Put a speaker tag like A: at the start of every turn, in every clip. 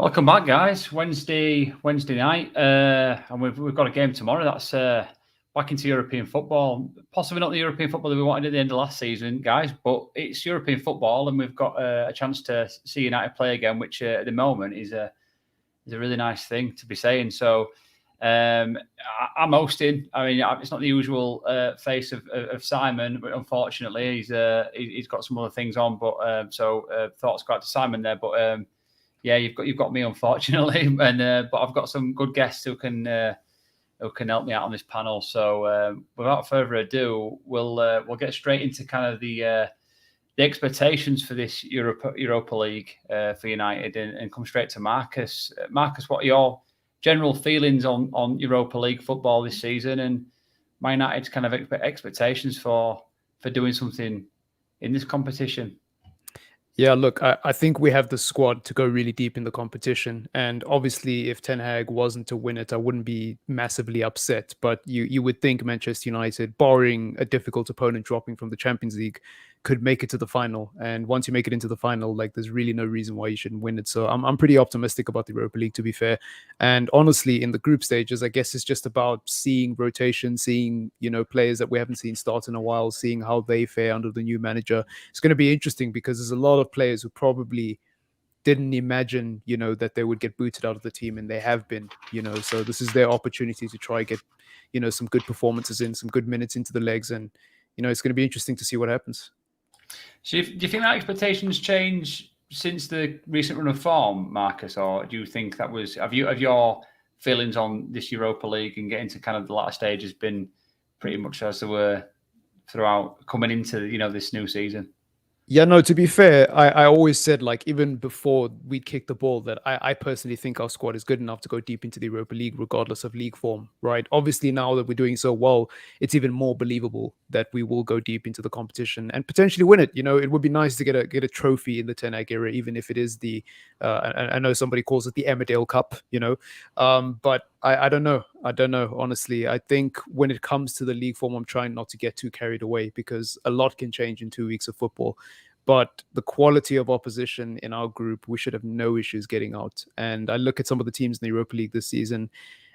A: Welcome back, guys. Wednesday night, and we've got a game tomorrow. That's back into European football. Possibly not the European football that we wanted at the end of last season, guys, but it's European football, and we've got a chance to see United play again, which at the moment is a really nice thing to be saying. So I'm hosting. I mean, it's not the usual face of Simon, but unfortunately, he's got some other things on. But thoughts go out to Simon there, but. Yeah, you've got me, unfortunately, and but I've got some good guests who can help me out on this panel. So without further ado, we'll get straight into kind of the expectations for this Europa League for United, and come straight to Marcus. Marcus, what are your general feelings on Europa League football this season, and Man United's kind of expectations for doing something in this competition?
B: Yeah, look, I think we have the squad to go really deep in the competition. And obviously, if Ten Hag wasn't to win it, I wouldn't be massively upset. But you would think Manchester United, barring a difficult opponent dropping from the Champions League, could make it to the final. And once you make it into the final, like, there's really no reason why you shouldn't win it. So I'm pretty optimistic about the Europa League, to be fair. And honestly, in the group stages, I guess it's just about seeing rotation, seeing, players that we haven't seen start in a while, seeing how they fare under the new manager. It's going to be interesting because there's a lot of players who probably didn't imagine, that they would get booted out of the team, and they have been, so this is their opportunity to try get, some good performances in, some good minutes into the legs, and, it's going to be interesting to see what happens.
A: So do you think that expectations change since the recent run of form, Marcus, or do you think that was, have your feelings on this Europa League and getting to kind of the latter stage has been pretty much as they were throughout coming into, this new season?
B: Yeah, no, to be fair, I always said, like, even before we'd kick the ball, that I personally think our squad is good enough to go deep into the Europa League, regardless of league form, right? Obviously, now that we're doing so well, it's even more believable that we will go deep into the competition and potentially win it. It would be nice to get a trophy in the Ten Hag era, even if it is the, I know somebody calls it the Emmerdale Cup, but I don't know. Honestly, I think when it comes to the league form, I'm trying not to get too carried away because a lot can change in 2 weeks of football. But the quality of opposition in our group, we should have no issues getting out. And I look at some of the teams in the Europa League this season,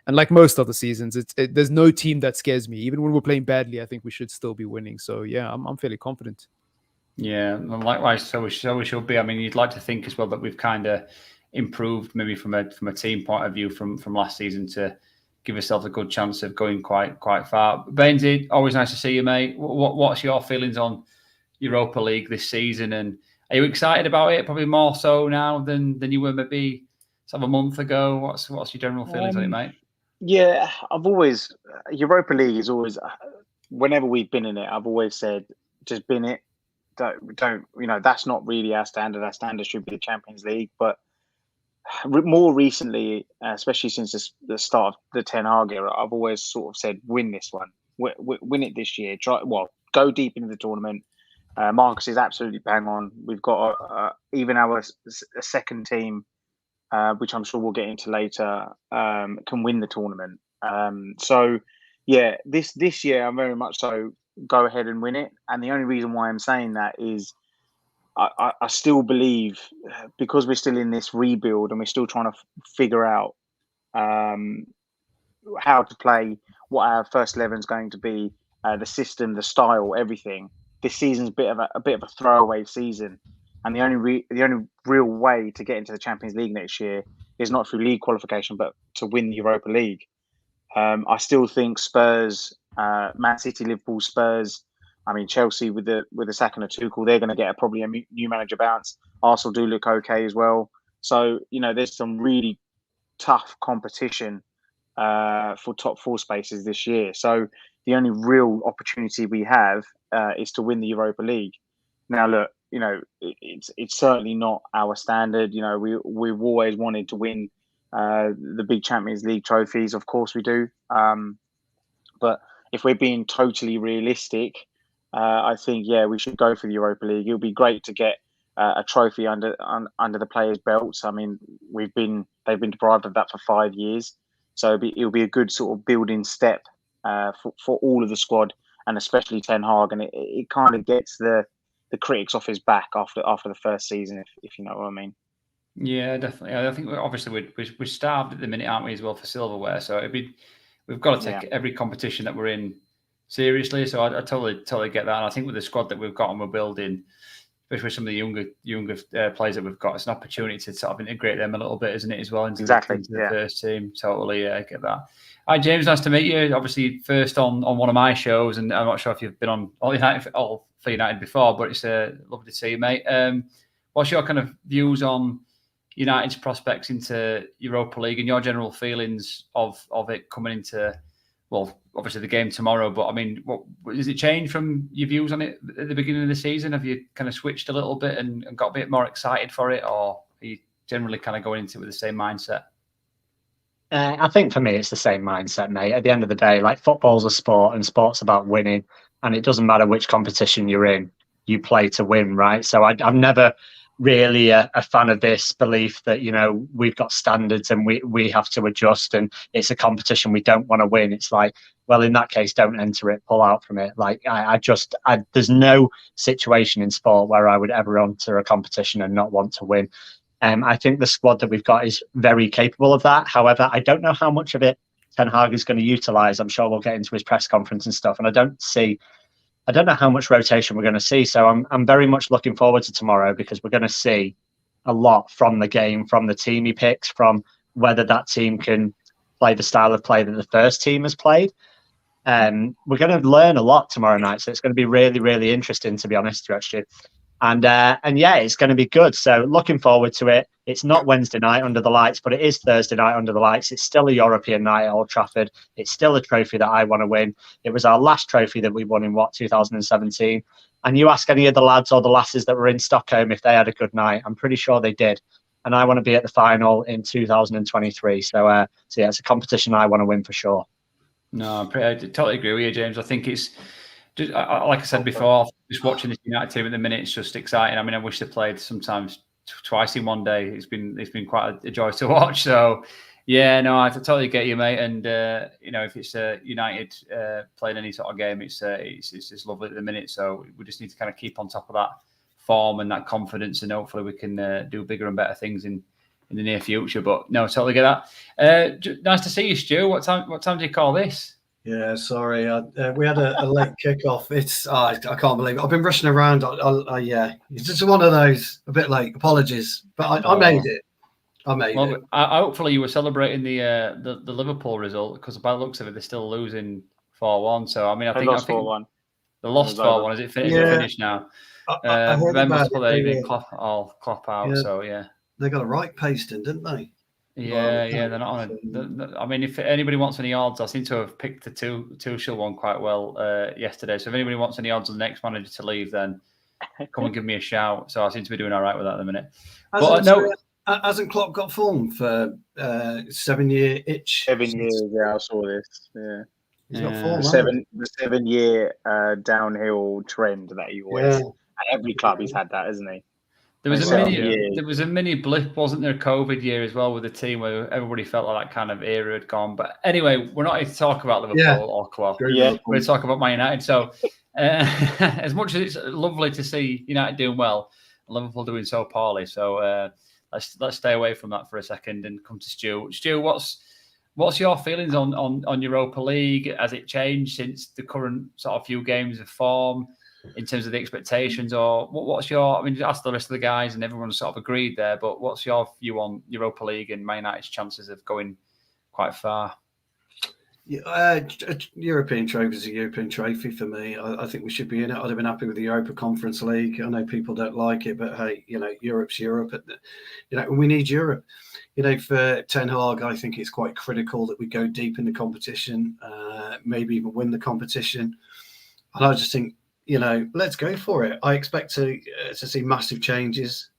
B: and like most other seasons, there's no team that scares me. Even when we're playing badly, I think we should still be winning. So yeah, I'm fairly confident.
A: Yeah, and likewise, so we should be. I mean, you'd like to think as well that we've kind of improved, maybe from a team point of view from last season, to give ourselves a good chance of going quite far. Benzi, always nice to see you, mate. What's your feelings on Europa League this season, and are you excited about it? Probably more so now than you were maybe sort of a month ago. What's your general feelings on it, mate?
C: Yeah, Europa League is always, whenever we've been in it, I've always said, just bin it. Don't that's not really our standard. Our standard should be the Champions League. But more recently, especially since the start of the Ten Hag era, I've always sort of said, win this one, win it this year. Go deep into the tournament. Marcus is absolutely bang on. We've got even our second team, which I'm sure we'll get into later, can win the tournament. So, yeah, this year I'm very much so go ahead and win it. And the only reason why I'm saying that is I still believe, because we're still in this rebuild and we're still trying to figure out how to play, what our first 11 is going to be, the system, the style, everything. This season's a bit of a throwaway season, and the only real way to get into the Champions League next year is not through league qualification, but to win the Europa League. I still think Spurs, Man City, Liverpool, Spurs. I mean, Chelsea with the sacking of Tuchel, they're going to get probably a new manager bounce. Arsenal do look okay as well. So there's some really tough competition for top four spaces this year. So the only real opportunity we have is to win the Europa League. Now, look, it's certainly not our standard. We've always wanted to win the big Champions League trophies. Of course we do. But if we're being totally realistic, I think, we should go for the Europa League. It'll be great to get a trophy under the players' belts. I mean, they've been deprived of that for 5 years. So it'll be a good sort of building step for all of the squad, and especially Ten Hag. And it kind of gets the critics off his back after the first season, if you know what I mean.
A: Yeah, definitely. I think obviously we're starved at the minute, aren't we, as well, for silverware? So we've got to take every competition that we're in seriously. So I totally get that. And I think with the squad that we've got and we're building, especially some of the younger players that we've got, it's an opportunity to sort of integrate them a little bit, isn't it, as well, into the first team. Totally get that. Hi, James. Nice to meet you. Obviously, first on one of my shows, and I'm not sure if you've been on All for United before, but it's lovely to see you, mate. What's your kind of views on United's prospects into Europa League and your general feelings of it coming into, well, obviously the game tomorrow, but I mean, what does it change from your views on it at the beginning of the season? Have you kind of switched a little bit and got a bit more excited for it, or are you generally kind of going into it with the same mindset?
D: I think for me, it's the same mindset, mate. At the end of the day, like, football's a sport and sport's about winning, and it doesn't matter which competition you're in, you play to win, right? So I'm never really a fan of this belief that, you know, we've got standards and we have to adjust and it's a competition we don't want to win. It's like, well, in that case, don't enter it, pull out from it. Like, there's no situation in sport where I would ever enter a competition and not want to win. I think the squad that we've got is very capable of that. However, I don't know how much of it Ten Hag is going to utilise. I'm sure we'll get into his press conference and stuff. And I don't know how much rotation we're going to see. So I'm very much looking forward to tomorrow, because we're going to see a lot from the game, from the team he picks, from whether that team can play the style of play that the first team has played. We're going to learn a lot tomorrow night. So it's going to be really, really interesting, to be honest, Stu. And yeah, it's going to be good. So looking forward to it. It's not Wednesday night under the lights, but it is Thursday night under the lights. It's still a European night at Old Trafford. It's still a trophy that I want to win. It was our last trophy that we won in 2017. And you ask any of the lads or the lasses that were in Stockholm if they had a good night. I'm pretty sure they did. And I want to be at the final in 2023. So yeah, it's a competition I want to win for sure.
A: No, I totally agree with you, James. I think it's just, like I said before, just watching this United team at the minute, it's just exciting. I mean, I wish they played sometimes twice in one day. It's been quite a joy to watch. So, yeah, no, I totally get you, mate. And you know, if it's United playing any sort of game, it's just lovely at the minute. So we just need to kind of keep on top of that form and that confidence, and hopefully we can do bigger and better things in the near future. But no, totally get that. Nice to see you, Stu. What time do you call this?
E: Yeah, sorry. We had a late kickoff. I can't believe it. I've been rushing around. Yeah, it's just one of those, a bit late. Apologies, but I made it. I made it.
A: Hopefully you were celebrating the Liverpool result, because by the looks of it, they're still losing 4-1. So I mean, I think
C: 4-1.
A: They lost 4-1. Is it finished now?
E: I heard
A: Members
E: about
A: put even Klopp out. Yeah. So yeah,
E: they got a right pasting, didn't they?
A: Yeah, they're not on. I mean, if anybody wants any odds, I seem to have picked the Tuchel one quite well yesterday. So if anybody wants any odds on the next manager to leave, then come and give me a shout. So I seem to be doing all right with that at the minute.
E: Hasn't Klopp got form for 7 year itch?
C: 7 years, yeah, I saw this. Yeah,
E: he's got form.
C: The 7 year downhill trend that he always. At every club, he's had that, hasn't he?
A: There was a mini blip, wasn't there, COVID year as well, with the team where everybody felt like that kind of era had gone. But anyway, we're not here to talk about Liverpool or Klopp.
C: Yeah.
A: We're to talk about Man United. So as much as it's lovely to see United doing well, and Liverpool doing so poorly, so let's stay away from that for a second and come to Stu. Stu, what's your feelings on Europa League? Has it changed since the current sort of few games of form, in terms of the expectations, or what's your? I mean, ask the rest of the guys, and everyone's sort of agreed there. But what's your view on Europa League and Man United's chances of going quite far?
E: European trophy is a European trophy for me. I think we should be in it. I'd have been happy with the Europa Conference League. I know people don't like it, but hey, you know, Europe's Europe. You know, we need Europe. You know, for Ten Hag, I think it's quite critical that we go deep in the competition, maybe even win the competition. And I just think, you know, let's go for it. I expect to see massive changes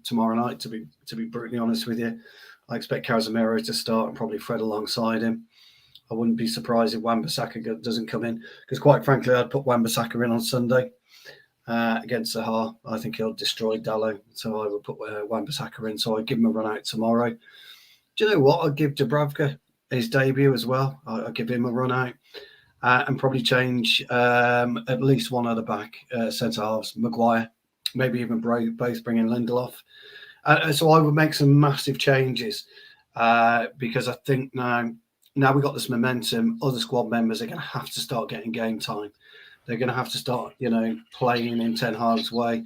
E: tomorrow night. To be brutally honest with you, I expect Casemiro to start and probably Fred alongside him. I wouldn't be surprised if Wan-Bissaka doesn't come in, because quite frankly, I'd put Wan-Bissaka in on Sunday against Zaha. I think he'll destroy Dalot, so I would put Wan-Bissaka in. So I'd give him a run out tomorrow. Do you know what? I'd give Dubravka his debut as well. I'd give him a run out. And probably change at least one other back, centre halves, Maguire, maybe even both bring in Lindelof. So I would make some massive changes because I think now we've got this momentum. Other squad members are going to have to start getting game time. They're going to have to start, playing in Ten Hag's way.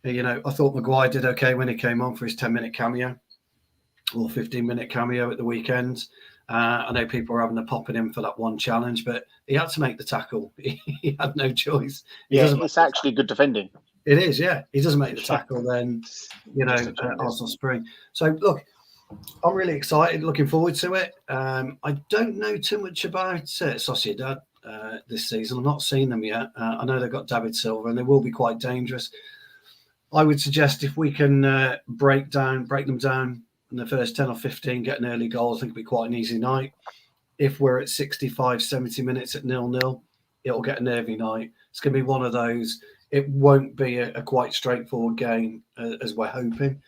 E: I thought Maguire did okay when he came on for his 10-minute cameo or 15-minute cameo at the weekend. I know people are having a pop at him for that one challenge, but he had to make the tackle. He had no choice.
C: It's actually good defending.
E: It is, yeah. He doesn't make the tackle, then, Arsenal spring. So, look, I'm really excited, looking forward to it. I don't know too much about Sociedad this season. I've not seen them yet. I know they've got David Silva, and they will be quite dangerous. I would suggest if we can break them down in the first 10 or 15, get an early goal, I think it'll be quite an easy night. If we're at 65, 70 minutes at 0-0, it'll get a nervy night. It's going to be one of those. It won't be a quite straightforward game as we're hoping.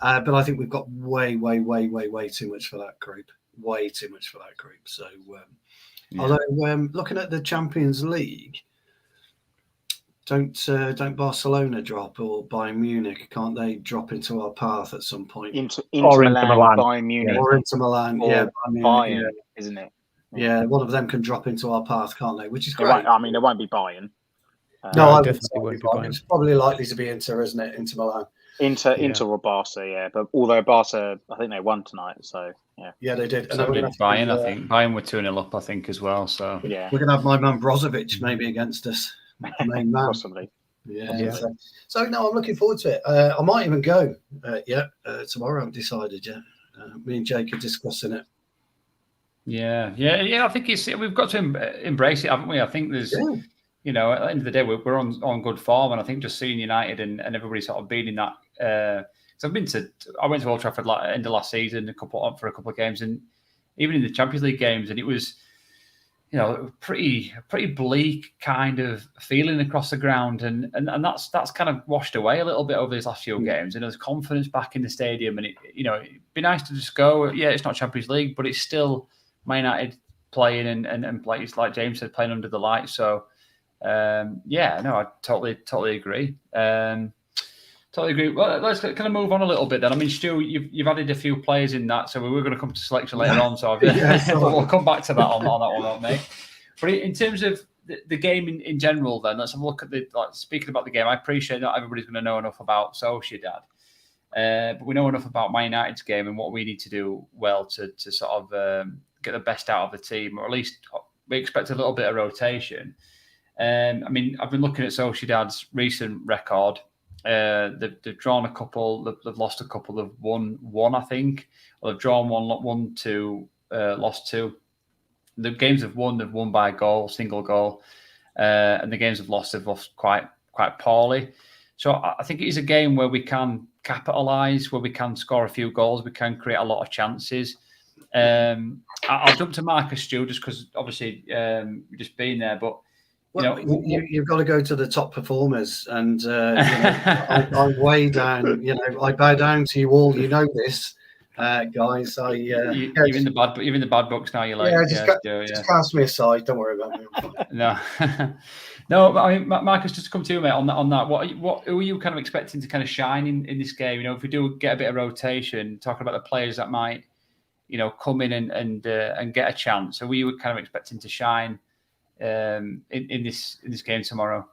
E: But I think we've got way too much for that group. Way too much for that group. So, although looking at the Champions League, don't Barcelona drop or Bayern Munich? Can't they drop into our path at some point?
C: Into Milan, Bayern Munich,
E: or into Milan,
C: Bayern, isn't it?
E: Yeah, one of them can drop into our path, can't they? Which is great.
C: It won't be Bayern.
E: No, I
B: definitely won't be Bayern.
E: It's probably likely to be Inter, isn't it? Inter Milan.
C: Inter or Barca, yeah. But although Barca, I think they won tonight, so yeah.
E: Yeah, they did.
A: So did Bayern, I think. Bayern were 2-0 up, I think, as well. So
C: yeah,
E: we're gonna have my man Brozovic maybe against us. Main man.
C: Possibly.
E: Yeah. So no, I'm looking forward to it. I might even go. Tomorrow. I haven't decided yet. Me and Jake are discussing it.
A: Yeah. I think we've got to embrace it, haven't we? I think there's, at the end of the day, we're on good form, and I think just seeing United and everybody sort of being in that. So I went to Old Trafford end of last season for a couple of games, and even in the Champions League games, and it was, pretty bleak kind of feeling across the ground, and that's kind of washed away a little bit over these last few games, and there's confidence back in the stadium, and it'd be nice to just go. Yeah, it's not Champions League, but it's still Man United playing and players like James said, playing under the lights. So I totally agree. Totally agree. Well, let's kind of move on a little bit then. I mean, Stu, you've added a few players in that, so we were going to come to selection later on. So we'll come back to that on that one, mate. But in terms of the game in general, then let's have a look at speaking about the game. I appreciate not everybody's going to know enough about Sociedad, but we know enough about Man United's game and what we need to do well to sort of get the best out of the team, or at least we expect a little bit of rotation. I mean, I've been looking at Sociedad's recent record. They've drawn a couple, they've lost a couple, they've won one, I think. Well, they've drawn won two, lost two. The games they've won by a goal, single goal, and the games they've lost quite poorly. So I think it is a game where we can capitalise, where we can score a few goals, we can create a lot of chances. I'll jump to Marcus, Stu, just because obviously just being there, but.
E: You've got to go to the top performers, and I'm way down. I bow down to you all. You know this, guys. You're
A: in the bad books now. You're like,
E: just cast me aside. Don't worry about me.
A: No, no. But I mean, Marcus, just to come to you, mate, on that. Who are you kind of expecting to kind of shine in this game? If we do get a bit of rotation, talking about the players that might, come in and get a chance. Who are you kind of expecting to shine? In this game tomorrow?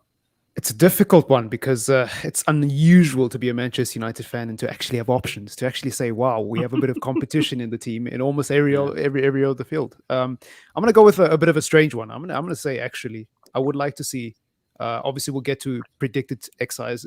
B: It's a difficult one because it's unusual to be a Manchester United fan and to actually have options, to actually say, wow, we have a bit of competition in the team in almost every area of the field. I'm going to go with a bit of a strange one. I'm going to say, actually, I would like to see, obviously we'll get to predicted exercise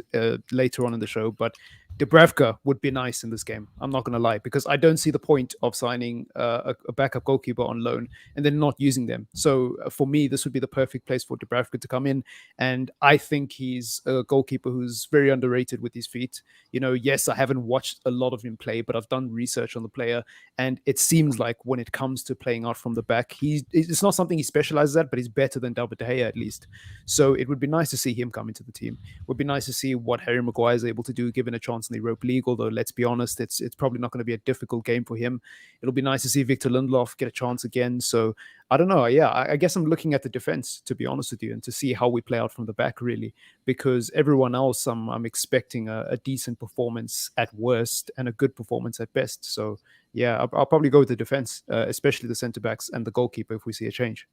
B: later on in the show, but Dubravka would be nice in this game. I'm not going to lie, because I don't see the point of signing a backup goalkeeper on loan and then not using them. So for me, this would be the perfect place for Dubravka to come in. And I think he's a goalkeeper who's very underrated with his feet. Yes, I haven't watched a lot of him play, but I've done research on the player. And it seems like when it comes to playing out from the back, it's not something he specializes at, but he's better than David De Gea at least. So it would be nice to see him come into the team. It would be nice to see what Harry Maguire is able to do given a chance in the Europa League, although let's be honest, it's probably not going to be a difficult game for him. It'll be nice to see Victor Lindelof get a chance again. So I don't know. Yeah, I guess I'm looking at the defense, to be honest with you, and to see how we play out from the back, really, because everyone else, I'm expecting a decent performance at worst and a good performance at best. So yeah, I'll probably go with the defense, especially the centre-backs and the goalkeeper if we see a change.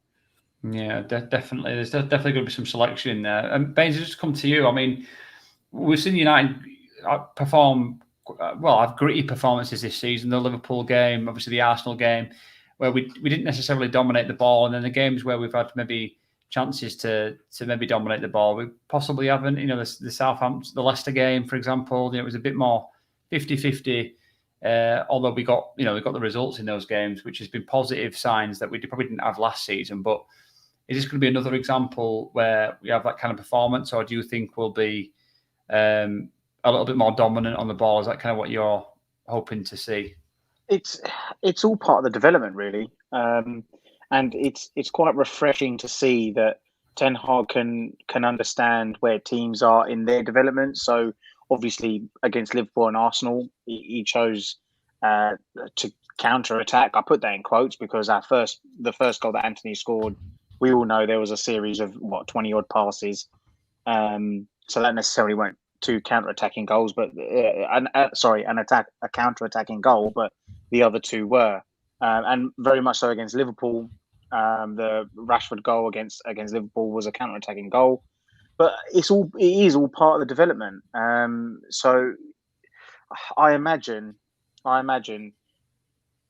A: Yeah, definitely. There's definitely going to be some selection in there. And Baines, just come to you. I mean, we've seen United perform have gritty performances this season. The Liverpool game, obviously the Arsenal game, where we didn't necessarily dominate the ball, and then the games where we've had maybe chances to maybe dominate the ball, we possibly haven't. You know, the Southampton, the Leicester game, for example, you know, it was a bit more 50-50. Although we got the results in those games, which has been positive signs that we probably didn't have last season. But is this going to be another example where we have that kind of performance, or do you think we'll be a little bit more dominant on the ball? Is that kind of what you're hoping to see?
C: It's all part of the development, really, and it's quite refreshing to see that Ten Hag can understand where teams are in their development. So obviously against Liverpool and Arsenal, he chose to counter attack. I put that in quotes because the first goal that Anthony scored, we all know there was a series of 20 odd passes. So that necessarily weren't two counter-attacking goals, but a counter-attacking goal, but the other two were, and very much so against Liverpool. The Rashford goal against Liverpool was a counter-attacking goal, but it is all part of the development. So I imagine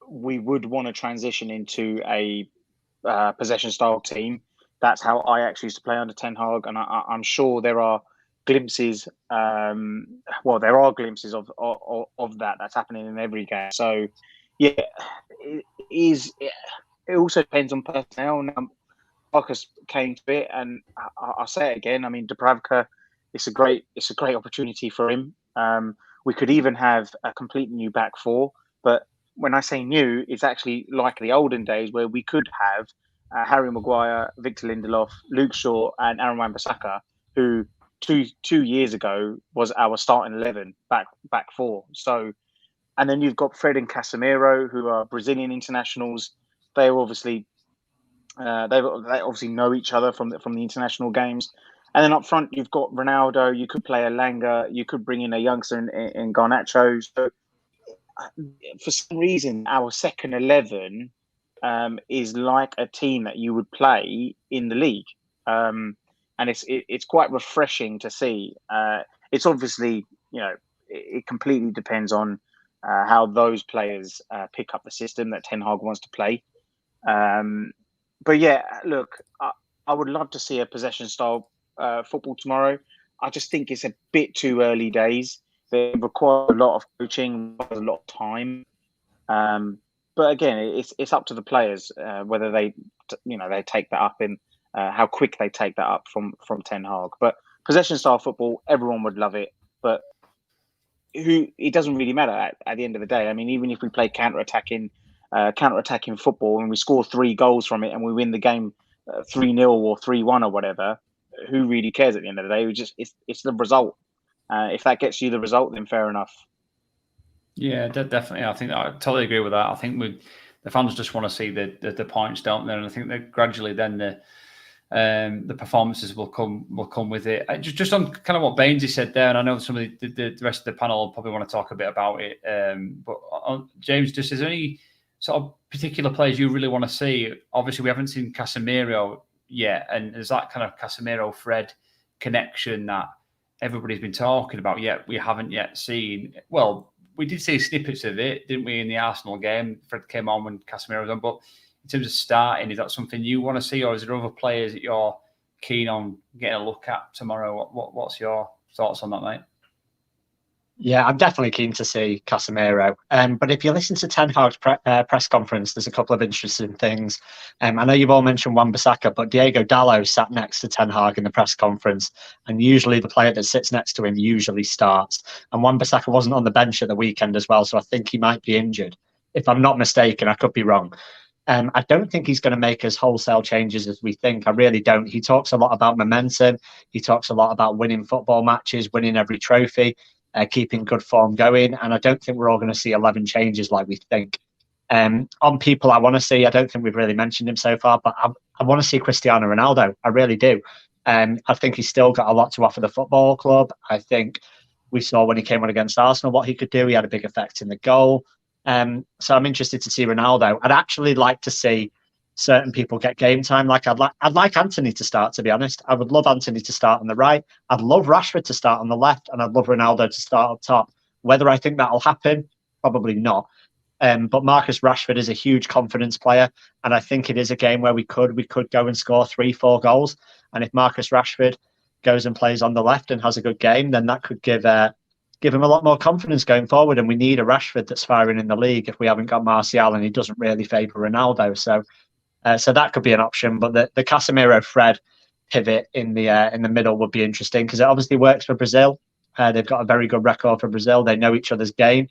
C: we would want to transition into a possession style team. That's how Ajax used to play under Ten Hag, and I'm sure there are glimpses. There are glimpses of that. That's happening in every game. So, yeah, it also depends on personnel. Now, Marcus came to it, and I'll say it again. I mean, Dubravka, it's a great opportunity for him. We could even have a completely new back four, but when I say new, it's actually like the olden days where we could have Harry Maguire, Victor Lindelof, Luke Shaw, and Aaron Wan-Bissaka, who two years ago was our starting 11 back four. So, and then you've got Fred and Casemiro, who are Brazilian internationals. They obviously they obviously know each other from the international games. And then up front, you've got Ronaldo. You could play Elanga. You could bring in a youngster in Garnacho. So, for some reason, our second 11 is like a team that you would play in the league, and it's quite refreshing to see. It's obviously, it completely depends on how those players pick up the system that Ten Hag wants to play. But yeah, look, I would love to see a possession style football tomorrow. I just think it's a bit too early days. They require a lot of coaching, a lot of time. But again, it's up to the players whether they take that up and how quick they take that up from Ten Hag. But possession style football, everyone would love it. But it doesn't really matter at the end of the day. I mean, even if we play counter-attacking football and we score 3 goals from it and we win the game 3-0 or 3-1 or whatever, who really cares at the end of the day? It's the result. If that gets you the result, then fair enough.
A: Yeah, definitely. I think I totally agree with that. I think the fans just want to see the points, don't they? And I think that gradually then the performances will come with it. Just on kind of what Bainesy said there, and I know some of the rest of the panel probably want to talk a bit about it. But James, just is there any sort of particular players you really want to see? Obviously, we haven't seen Casemiro yet, and there's that kind of Casemiro-Fred connection that everybody's been talking about. Yet we haven't yet seen. Well, we did see snippets of it, didn't we, in the Arsenal game? Fred came on when Casemiro was on. But in terms of starting, is that something you want to see, or is there other players that you're keen on getting a look at tomorrow? What's your thoughts on that, mate?
D: Yeah, I'm definitely keen to see Casemiro. But if you listen to Ten Hag's press conference, there's a couple of interesting things. I know you've all mentioned Wan-Bissaka, but Diego Dallo sat next to Ten Hag in the press conference, and usually the player that sits next to him usually starts. And Wan-Bissaka wasn't on the bench at the weekend as well, so I think he might be injured. If I'm not mistaken, I could be wrong. I don't think he's going to make as wholesale changes as we think. I really don't. He talks a lot about momentum. He talks a lot about winning football matches, winning every trophy. keeping good form going. And I don't think we're all going to see 11 changes like we think. On people I want to see, I don't think we've really mentioned him so far, but I want to see Cristiano Ronaldo. I really do. I think he's still got a lot to offer the football club. I think we saw when he came on against Arsenal what he could do. He had a big effect in the goal. So I'm interested to see Ronaldo. I'd actually like to see certain people get game time. Like I'd like Anthony to start, to be honest. I would love Anthony to start on the right. I'd love Rashford to start on the left, and I'd love Ronaldo to start up top. Whether I think that'll happen, probably not. But Marcus Rashford is a huge confidence player, and I think it is a game where we could go and score 3-4 goals. And if Marcus Rashford goes and plays on the left and has a good game, then that could give him a lot more confidence going forward. And we need a Rashford that's firing in the league if we haven't got Martial, and he doesn't really favour Ronaldo. So that could be an option. But the Casemiro-Fred pivot in the middle would be interesting because it obviously works for Brazil. They've got a very good record for Brazil. They know each other's game.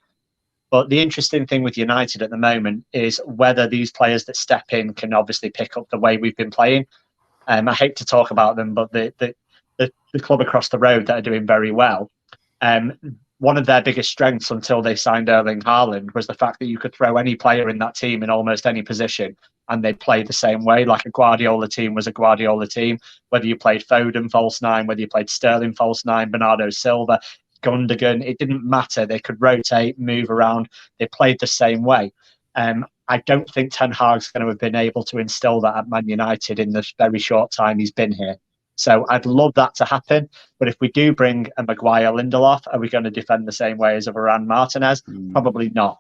D: But the interesting thing with United at the moment is whether these players that step in can obviously pick up the way we've been playing. I hate to talk about them, but the club across the road that are doing very well, one of their biggest strengths until they signed Erling Haaland was the fact that you could throw any player in that team in almost any position and they play the same way. Like a Guardiola team was a Guardiola team, whether you played Foden false nine, whether you played Sterling false nine, Bernardo Silva, Gundogan, it didn't matter. They could rotate, move around. They played the same way. I don't think Ten Hag's going to have been able to instill that at Man United in the very short time he's been here. So I'd love that to happen. But if we do bring a Maguire Lindelof, are we going to defend the same way as a Varane Martinez? Probably not.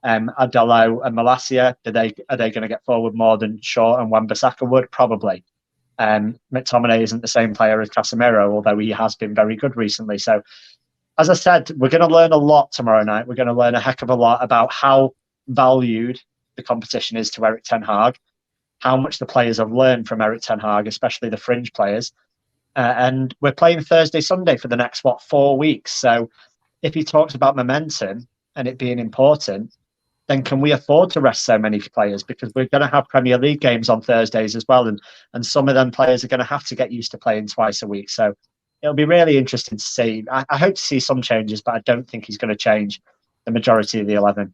D: Adelo and Malacia, are they going to get forward more than Shaw and Wan-Bissaka would? Probably. McTominay isn't the same player as Casemiro, although he has been very good recently. So as I said, we're going to learn a lot tomorrow night. We're going to learn a heck of a lot about how valued the competition is to Erik Ten Hag, how much the players have learned from Erik Ten Hag, especially the fringe players. And we're playing Thursday, Sunday for the next, 4 weeks. So if he talks about momentum and it being important, then can we afford to rest so many players? Because we're going to have Premier League games on Thursdays as well. And some of them players are going to have to get used to playing twice a week. So it'll be really interesting to see. I hope to see some changes, but I don't think he's going to change the majority of the 11.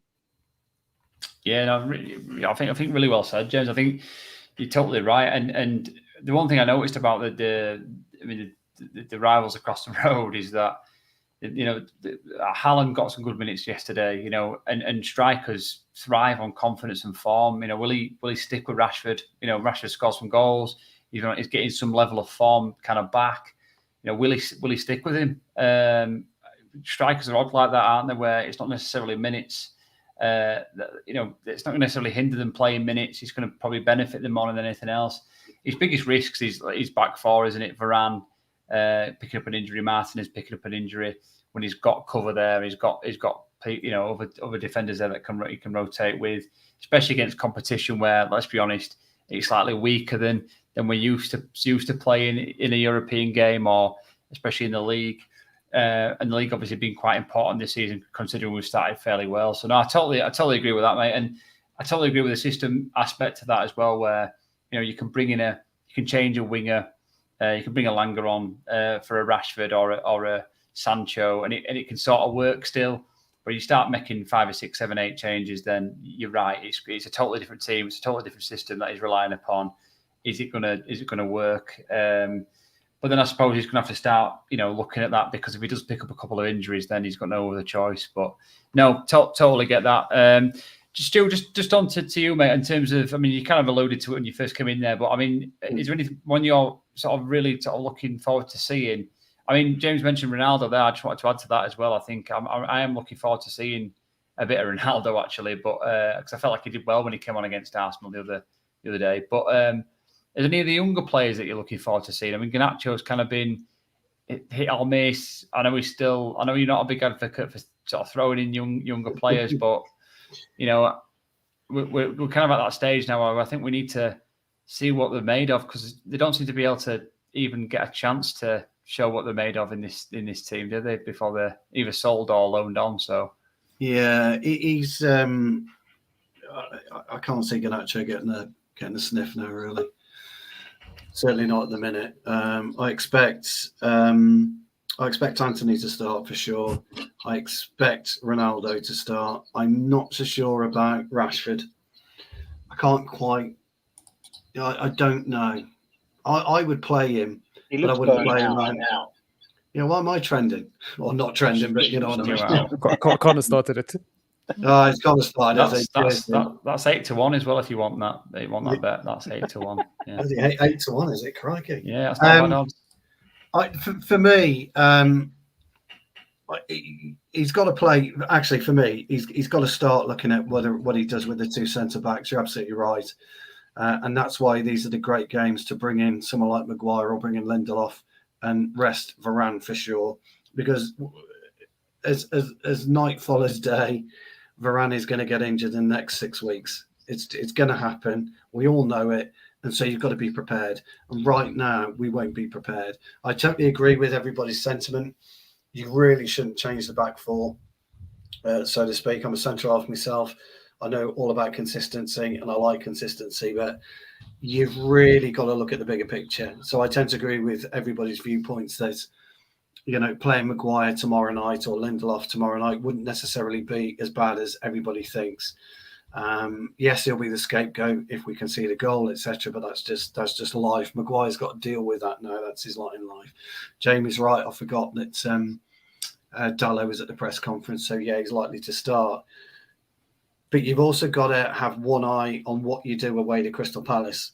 A: Yeah, no, I think really well said, James. I think you're totally right. And the one thing I noticed about the rivals across the road is that Haaland got some good minutes yesterday. And strikers thrive on confidence and form. Will he stick with Rashford? Rashford scores some goals. He's getting some level of form kind of back. Will he stick with him? Strikers are odd like that, aren't they? Where it's not necessarily minutes. It's not going to necessarily hinder them playing minutes. It's going to probably benefit them more than anything else. His biggest risks is his back four, isn't it? Varane picking up an injury, Martinez picking up an injury. When he's got cover there, he's got other defenders there that he can rotate with, especially against competition where, let's be honest, it's slightly weaker than we're used to playing in a European game, or especially in the league. And the league obviously been quite important this season, considering we've started fairly well. So no, I totally agree with that, mate, and I totally agree with the system aspect to that as well, where you can change a winger, you can bring a Langer on for a Rashford or a Sancho, and it can sort of work still. But you start making 5 or 6, 7, 8 changes, then you're right. It's a totally different team. It's a totally different system that he's relying upon. Is it gonna work? But then I suppose he's going to have to start, looking at that, because if he does pick up a couple of injuries, then he's got no other choice. But no, totally get that. Just on to you, mate, in terms of, you kind of alluded to it when you first came in there, but is there anything when you're sort of really sort of looking forward to seeing? James mentioned Ronaldo there. I just wanted to add to that as well. I think I am looking forward to seeing a bit of Ronaldo actually, but because I felt like he did well when he came on against Arsenal the other day. But is there any of the younger players that you're looking forward to seeing? Garnacho's kind of been hit or miss. I know you're not a big advocate for sort of throwing in younger players, but we're kind of at that stage now where I think we need to see what they're made of, because they don't seem to be able to even get a chance to show what they're made of in this team, do they? Before they're either sold or loaned on. So
E: yeah, he's. I can't see Garnacho getting a sniff now, really. Certainly not at the minute. I expect I expect Anthony to start for sure. I expect Ronaldo to start. I'm not so sure about Rashford. I can't quite. I don't know. I would play him,
C: He
E: but I
C: looks
E: wouldn't
C: burnt
E: play him
C: out.
E: now. Why am I trending? Or not trending, but you know what I mean.
B: Connor started it.
E: It's got to start.
A: That's 8-1 as well. If you want that bet, that's 8-1. Yeah,
E: 8-1, is it? Crikey.
A: Yeah, that's not bad odds.
E: For me, he's got to play. Actually, for me, he's got to start looking at what he does with the two centre backs. You're absolutely right, and that's why these are the great games to bring in someone like Maguire or bring in Lindelof and rest Varane for sure. Because as night follows day, Varane is going to get injured in the next 6 weeks. It's going to happen. We all know it. And so you've got to be prepared. And right now, we won't be prepared. I totally agree with everybody's sentiment. You really shouldn't change the back four, so to speak. I'm a centre half myself. I know all about consistency, and I like consistency, but you've really got to look at the bigger picture. So I tend to agree with everybody's viewpoints that, playing Maguire tomorrow night or Lindelof tomorrow night wouldn't necessarily be as bad as everybody thinks. Yes, he'll be the scapegoat if we concede a goal, etc. But that's just life. Maguire's got to deal with that now. That's his lot in life. Jamie's right. I forgot that Dallo was at the press conference, so yeah, he's likely to start. But you've also got to have one eye on what you do away to Crystal Palace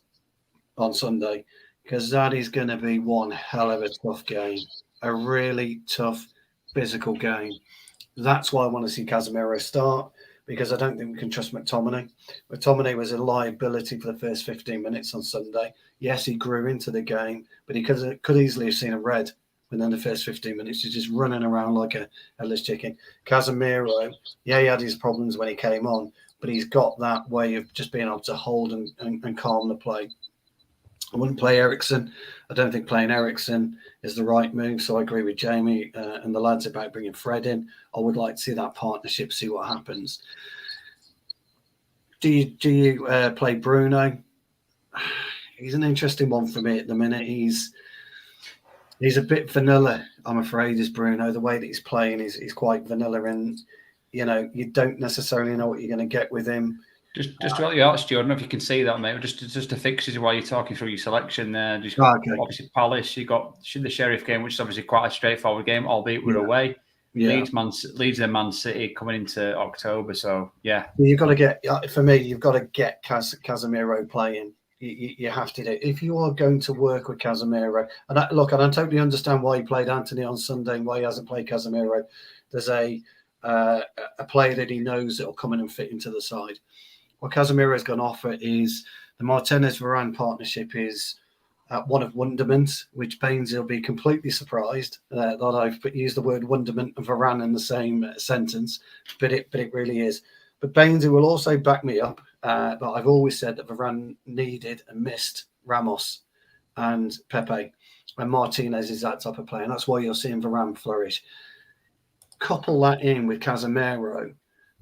E: on Sunday, because that is going to be one hell of a tough game, a really tough physical game. That's why I want to see Casemiro start, because I don't think we can trust McTominay. McTominay was a liability for the first 15 minutes on Sunday. Yes, he grew into the game, but he could easily have seen a red within the first 15 minutes. He's just running around like a headless chicken. Casemiro, yeah, he had his problems when he came on, but he's got that way of just being able to hold and calm the play. I wouldn't play Eriksen. I don't think playing Eriksen is the right move. So I agree with Jamie and the lads about bringing Fred in. I would like to see that partnership, see what happens. Do you play Bruno? He's an interesting one for me at the minute. He's a bit vanilla, I'm afraid, is Bruno. The way that he's playing is quite vanilla, and you don't necessarily know what you're going to get with him.
A: Just to help you out, Stu, I don't know if you can see that, mate. Just to fix it while you're talking through your selection there. Obviously Palace, you got the Sheriff game, which is obviously quite a straightforward game, albeit we're away. Yeah. Leeds and Man City coming into October, so yeah.
E: You've got to get, for me, you've got to get Casemiro playing. You have to do. If you are going to work with Casemiro, and I totally understand why he played Anthony on Sunday and why he hasn't played Casemiro. There's a player that he knows that will come in and fit into the side. What Casemiro is going to offer is the Martinez-Varane partnership is one of wonderment, which Baines will be completely surprised that I've used the word wonderment and Varane in the same sentence, but it really is. But Baines will also back me up. But I've always said that Varane needed and missed Ramos and Pepe, and Martinez is that type of player, and that's why you're seeing Varane flourish. Couple that in with Casemiro,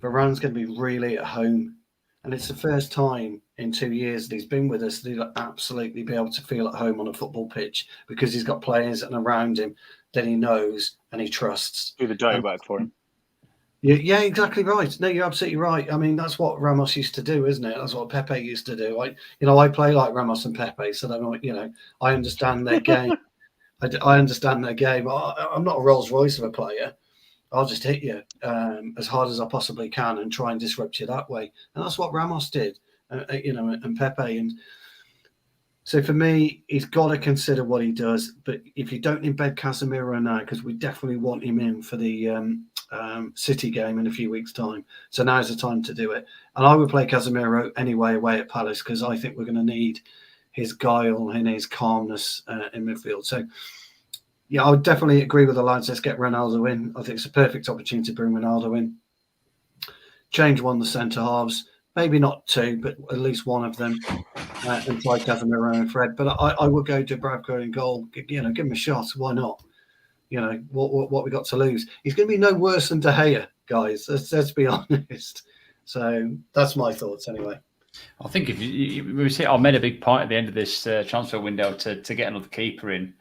E: Varane's going to be really at home, and it's the first time in 2 years that he's been with us that he'll absolutely be able to feel at home on a football pitch, because he's got players and around him that he knows and he trusts.
C: Do the dirty work for him.
E: Yeah, exactly right. No, you're absolutely right. I mean, that's what Ramos used to do, isn't it? That's what Pepe used to do. I play like Ramos and Pepe, so that I understand their game. I understand their game. I'm not a Rolls Royce of a player. I'll just hit you as hard as I possibly can and try and disrupt you that way. And that's what Ramos did, and Pepe. And so for me, he's got to consider what he does. But if you don't embed Casemiro now, because we definitely want him in for the City game in a few weeks' time. So now's the time to do it. And I would play Casemiro anyway away at Palace, because I think we're going to need his guile and his calmness in midfield. So, yeah, I would definitely agree with the lads. Let's get Ronaldo in. I think it's a perfect opportunity to bring Ronaldo in. Change one of the centre halves. Maybe not two, but at least one of them. And try Casemiro and Fred. But I would go Dubravka in goal. Give him a shot. Why not? What we got to lose? He's going to be no worse than De Gea, guys. Let's be honest. So that's my thoughts anyway.
A: I think if I made a big point at the end of this transfer window to get another keeper in.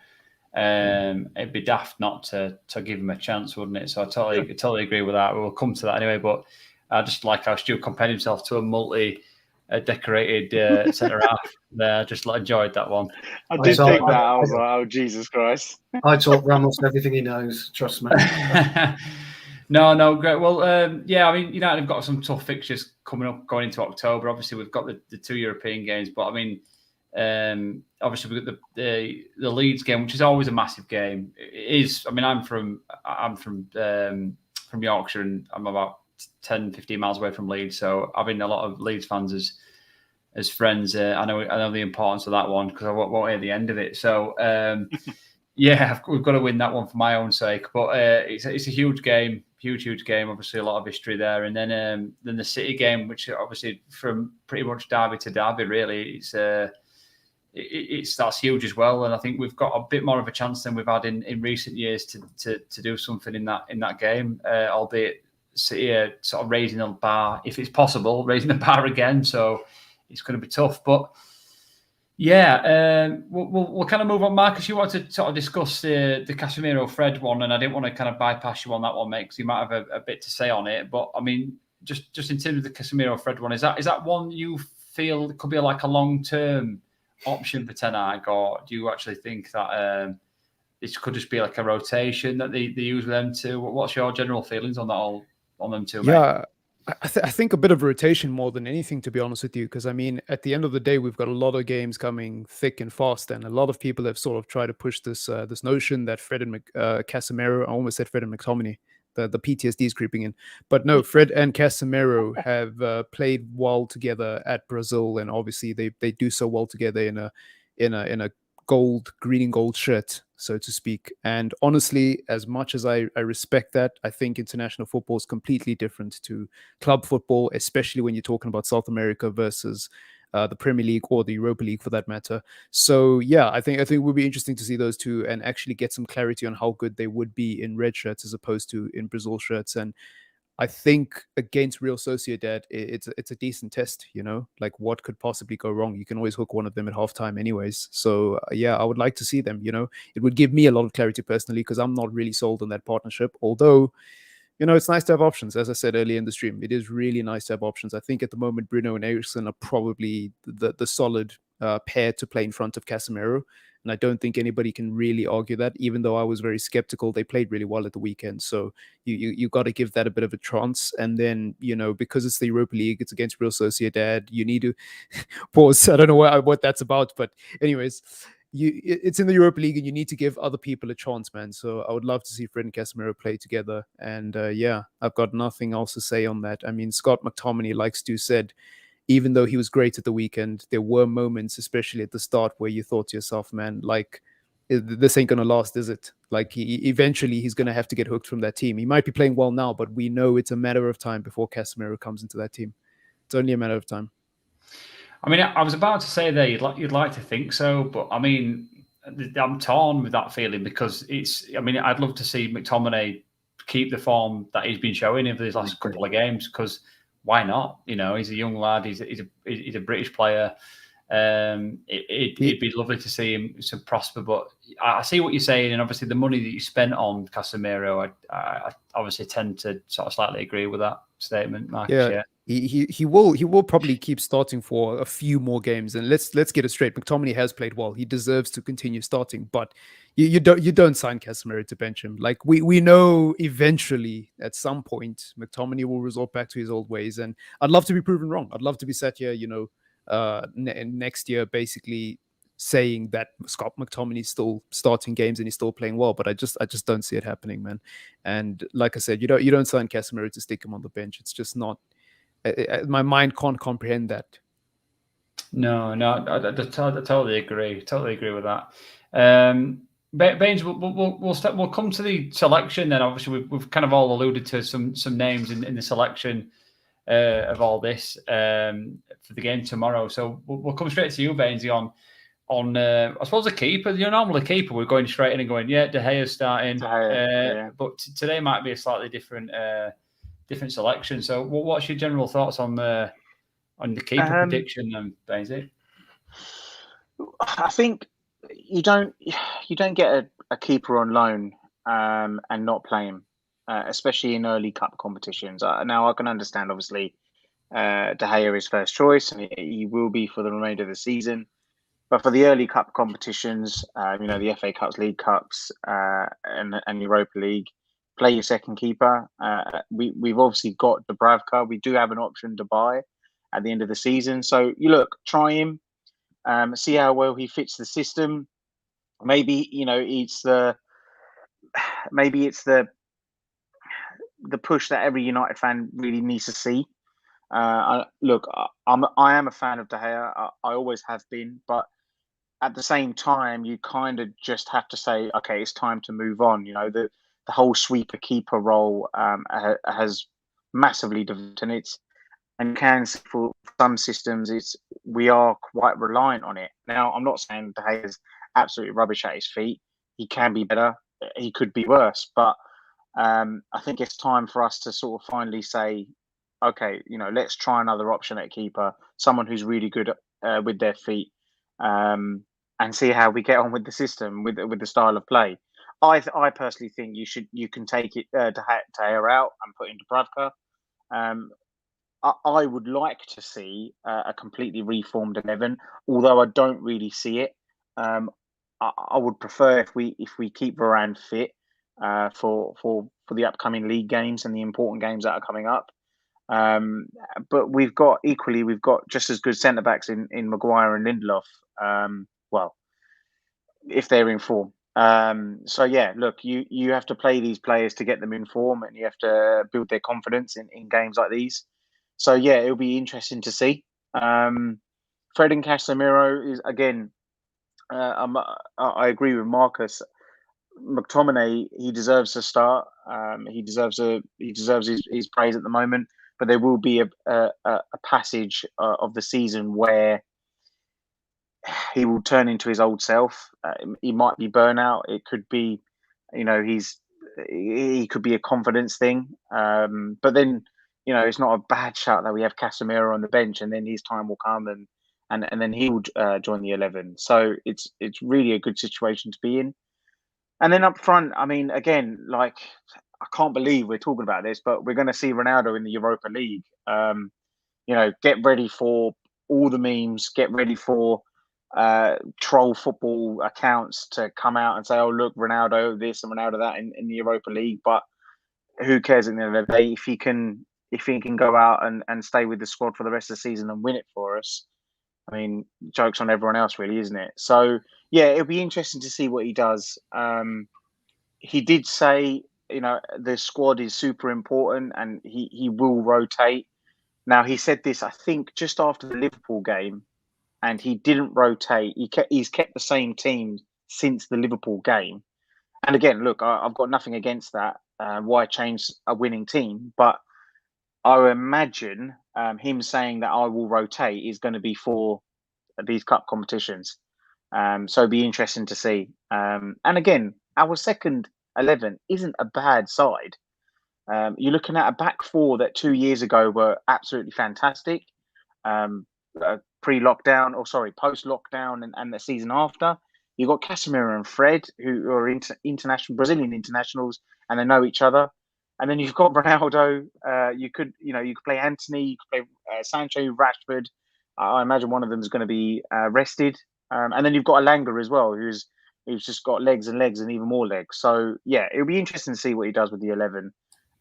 A: It'd be daft not to give him a chance, wouldn't it? So I totally agree with that. We'll come to that anyway. But I just like how Stu compared himself to a multi-decorated centre half. There, just enjoyed that one.
C: I did think that. I was like, oh Jesus Christ!
E: I taught Ramos everything he knows. Trust me.
A: No, great. Well, yeah, I mean, United have got some tough fixtures coming up going into October. Obviously, we've got the 2 European games, but I mean, obviously we've got the Leeds game, which is always a massive game. It is. I mean, I'm from Yorkshire, and I'm about 10, 15 miles away from Leeds, so having a lot of Leeds fans as friends, I know the importance of that one because I won't hear the end of it. So. Yeah, we've got to win that one for my own sake. But it's a huge game, huge game. Obviously, a lot of history there. And then the City game, which obviously from pretty much derby to derby, really, that's huge as well. And I think we've got a bit more of a chance than we've had in recent years to do something in that game. Albeit City are sort of raising the bar, if it's possible, raising the bar again. So it's going to be tough, but. Yeah, we'll kind of move on. Marcus, you wanted to sort of discuss the Casemiro-Fred one, and I didn't want to kind of bypass you on that one, mate, because you might have a bit to say on it. But I mean, just in terms of the Casemiro-Fred one, is that one you feel could be like a long-term option for Ten Hag, or do you actually think that this could just be like a rotation that they use with them too? What's your general feelings on that on them too, mate?
B: Yeah. I think a bit of rotation more than anything, to be honest with you, because I mean, at the end of the day, we've got a lot of games coming thick and fast, and a lot of people have sort of tried to push this notion that Fred and Casemiro, I almost said Fred and McTominay, the PTSD is creeping in, but no, Fred and Casemiro have played well together at Brazil, and obviously they do so well together in a green and gold shirt, so to speak. And honestly, as much as I respect that, I think international football is completely different to club football, especially when you're talking about South America versus the Premier League or the Europa League for that matter. So yeah, I think it would be interesting to see those two and actually get some clarity on how good they would be in red shirts as opposed to in Brazil shirts. And I think against Real Sociedad, it's a decent test, like what could possibly go wrong. You can always hook one of them at halftime anyways. So yeah, I would like to see them, it would give me a lot of clarity personally, because I'm not really sold on that partnership. Although, it's nice to have options. As I said earlier in the stream, it is really nice to have options. I think at the moment, Bruno and Eriksen are probably the solid pair to play in front of Casemiro. And I don't think anybody can really argue that, even though I was very skeptical. They played really well at the weekend. So you got to give that a bit of a chance. And then, because it's the Europa League, it's against Real Sociedad, you need to pause. I don't know what that's about. But anyways, it's in the Europa League and you need to give other people a chance, man. So I would love to see Fred and Casemiro play together. And yeah, I've got nothing else to say on that. I mean, Scott McTominay, like Stu said, even though he was great at the weekend, there were moments, especially at the start, where you thought to yourself, man, like, this ain't going to last, is it? Like, eventually he's going to have to get hooked from that team. He might be playing well now, but we know it's a matter of time before Casemiro comes into that team. It's only a matter of time.
A: I mean, I was about to say there, you'd like to think so, but I mean, I'm torn with that feeling because I'd love to see McTominay keep the form that he's been showing over these last couple of games, because why not? He's a young lad. He's a British player. It'd be lovely to see him to prosper. But I see what you're saying, and obviously the money that you spent on Casemiro, I obviously tend to sort of slightly agree with that statement, Marcus. Yeah.
B: He will probably keep starting for a few more games, and let's get it straight. McTominay has played well. He deserves to continue starting, but you don't sign Casemiro to bench him. Like we know eventually at some point McTominay will resort back to his old ways, and I'd love to be proven wrong. I'd love to be sat here, next year basically saying that Scott McTominay's still starting games and he's still playing well, but I just don't see it happening, man. And like I said, you don't sign Casemiro to stick him on the bench. It's just not. My mind can't comprehend that.
A: No, I totally agree. Totally agree with that. Baines, we'll come to the selection then. Obviously, we've kind of all alluded to some names in the selection of all this for the game tomorrow. So we'll come straight to you, Bainesy, on I suppose a keeper. You're normally a keeper. We're going straight in and going, De Gea's starting.
C: Yeah.
A: But today might be a slightly different selection. So what's your general thoughts on the keeper prediction, Bainesy?
C: I think you don't get a keeper on loan and not play him, especially in early cup competitions. Now I can understand, obviously, De Gea is first choice, and he will be for the remainder of the season. But for the early cup competitions, the FA Cups, League Cups, and Europa League, play your second keeper. We've obviously got Dubravka. We do have an option to buy at the end of the season. So try him, see how well he fits the system. Maybe it's the push that every United fan really needs to see. I am a fan of De Gea. I always have been, but at the same time, you kind of just have to say, okay, it's time to move on. The whole sweeper keeper role has massively developed, and for some systems, we are quite reliant on it. Now, I'm not saying De Gea is absolutely rubbish at his feet. He can be better. He could be worse, but I think it's time for us to sort of finally say, okay, let's try another option at keeper, someone who's really good with their feet. And see how we get on with the system, with the style of play. I personally think you can take it De Gea out and put in Dubravka. I would like to see a completely reformed 11, although I don't really see it. I would prefer if we keep Varane fit for the upcoming league games and the important games that are coming up. But we've got just as good centre backs in Maguire and Lindelof. If they're in form. So yeah, look, you have to play these players to get them in form, and you have to build their confidence in games like these. So yeah, it'll be interesting to see. Fred and Casemiro is again. I agree with Marcus. McTominay, he deserves a start. He deserves his praise at the moment. But there will be a passage of the season where he will turn into his old self. He might be burnout. It could be, he could be a confidence thing. But then, it's not a bad shout that we have Casemiro on the bench, and then his time will come, and then he will join the 11. So it's really a good situation to be in. And then up front, I mean, again, I can't believe we're talking about this, but we're going to see Ronaldo in the Europa League. Get ready for all the memes. Get ready for troll football accounts to come out and say, "Oh, look, Ronaldo this and Ronaldo that in the Europa League." But who cares at the end of the day if he can go out and stay with the squad for the rest of the season and win it for us? I mean, joke's on everyone else, really, isn't it? So yeah, it'll be interesting to see what he does. He did say, the squad is super important and he will rotate. Now, he said this, I think, just after the Liverpool game, and he didn't rotate. He's kept the same team since the Liverpool game. And again, look, I've got nothing against that. Why change a winning team? But I imagine him saying that I will rotate is going to be for these cup competitions. So it'll be interesting to see. And again, our second 11 isn't a bad side. You're looking at a back four that 2 years ago were absolutely fantastic. Post-lockdown and the season after. You've got Casemiro and Fred, who are international Brazilian internationals, and they know each other. And then you've got Ronaldo. You could play Anthony, you could play Sancho, Rashford. I imagine one of them is going to be rested. And then you've got Alanga as well, who's just got legs and legs and even more legs. So yeah, it'll be interesting to see what he does with the 11.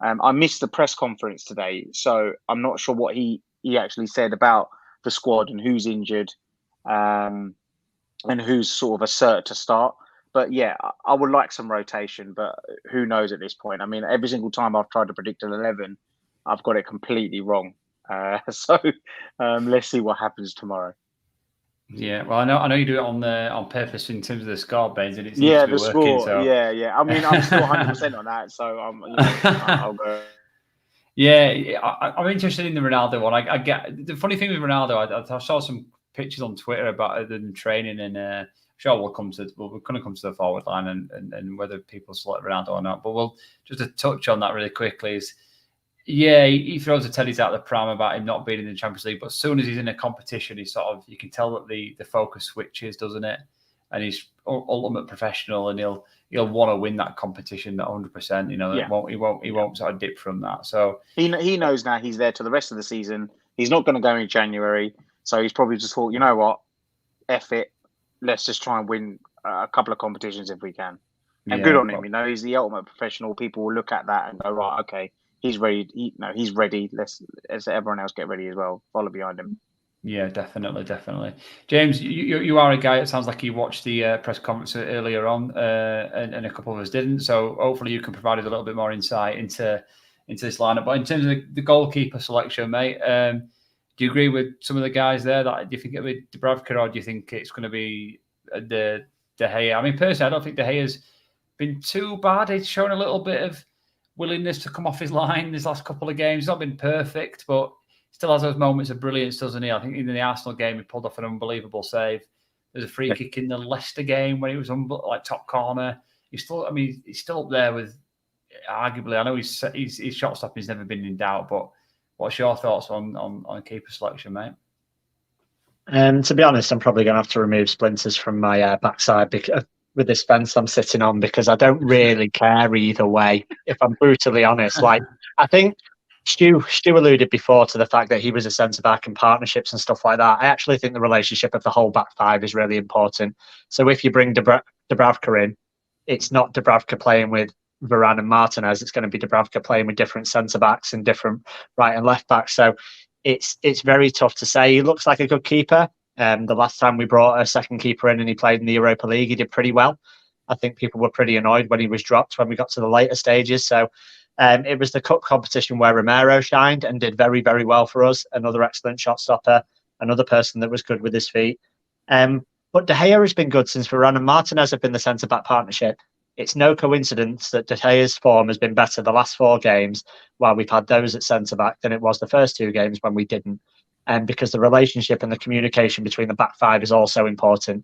C: I missed the press conference today, so I'm not sure what he actually said about the squad and who's injured and who's sort of a cert to start. But yeah, I would like some rotation, but who knows at this point? I mean, every single time I've tried to predict an 11, I've got it completely wrong. So let's see what happens tomorrow.
A: Yeah, well, I know you do it on purpose in terms of the score, Baines, and it seems to be
C: the
A: working.
C: score.
A: So.
C: Yeah. I mean, I'm still 100% on that, so I'll go.
A: Yeah, I'm interested in the Ronaldo one. I get the funny thing with Ronaldo. I saw some pictures on Twitter about them training, and I'm sure we're going to come to the forward line and whether people select Ronaldo or not. But we'll just to touch on that really quickly is. Yeah, he throws the teddies out of the pram about him not being in the Champions League, but as soon as he's in a competition, you can tell that the focus switches, doesn't it? and he's ultimate professional, and he'll want to win that competition, that 100%. You know, he won't sort of dip from that. So
C: he knows now he's there to the rest of the season. He's not going to go in January, so he's probably just thought, you know what, F it, let's just try and win a couple of competitions if we can. And good on him. You know, he's the ultimate professional. People will look at that and go, right, okay, he's ready. He's ready. Let's everyone else get ready as well. Follow behind him.
A: Yeah, definitely. James, you are a guy. It sounds like you watched the press conference earlier on, and a couple of us didn't. So hopefully you can provide us a little bit more insight into this lineup. But in terms of the goalkeeper selection, mate, do you agree with some of the guys there? Do you think it'll be Dubravka, or do you think it's going to be De Gea? I mean, personally, I don't think De Gea's been too bad. He's shown a little bit of willingness to come off his line these last couple of games. He's not been perfect, but still has those moments of brilliance, doesn't he? I think in the Arsenal game, he pulled off an unbelievable save. There's a free kick in the Leicester game when he was on like top corner. He's still up there with, arguably, I know his shot stopping's never been in doubt, but what's your thoughts on keeper selection, mate?
D: To be honest, I'm probably going to have to remove splinters from my backside with this fence I'm sitting on, because I don't really care either way, if I'm brutally honest. Like, I think Stu alluded before to the fact that he was a centre-back and partnerships and stuff like that. I actually think the relationship of the whole back five is really important. So if you bring Dubravka in, it's not Dubravka playing with Varane and Martinez. It's going to be Dubravka playing with different centre-backs and different right and left backs. So it's very tough to say. He looks like a good keeper. The last time we brought a second keeper in and he played in the Europa League, he did pretty well. I think people were pretty annoyed when he was dropped when we got to the later stages. So it was the cup competition where Romero shined and did very, very well for us. Another excellent shot stopper, another person that was good with his feet. But De Gea has been good since Varane and Martinez have been the centre-back partnership. It's no coincidence that De Gea's form has been better the last 4 games while we've had those at centre-back than it was the first 2 games when we didn't. Because the relationship and the communication between the back five is also important.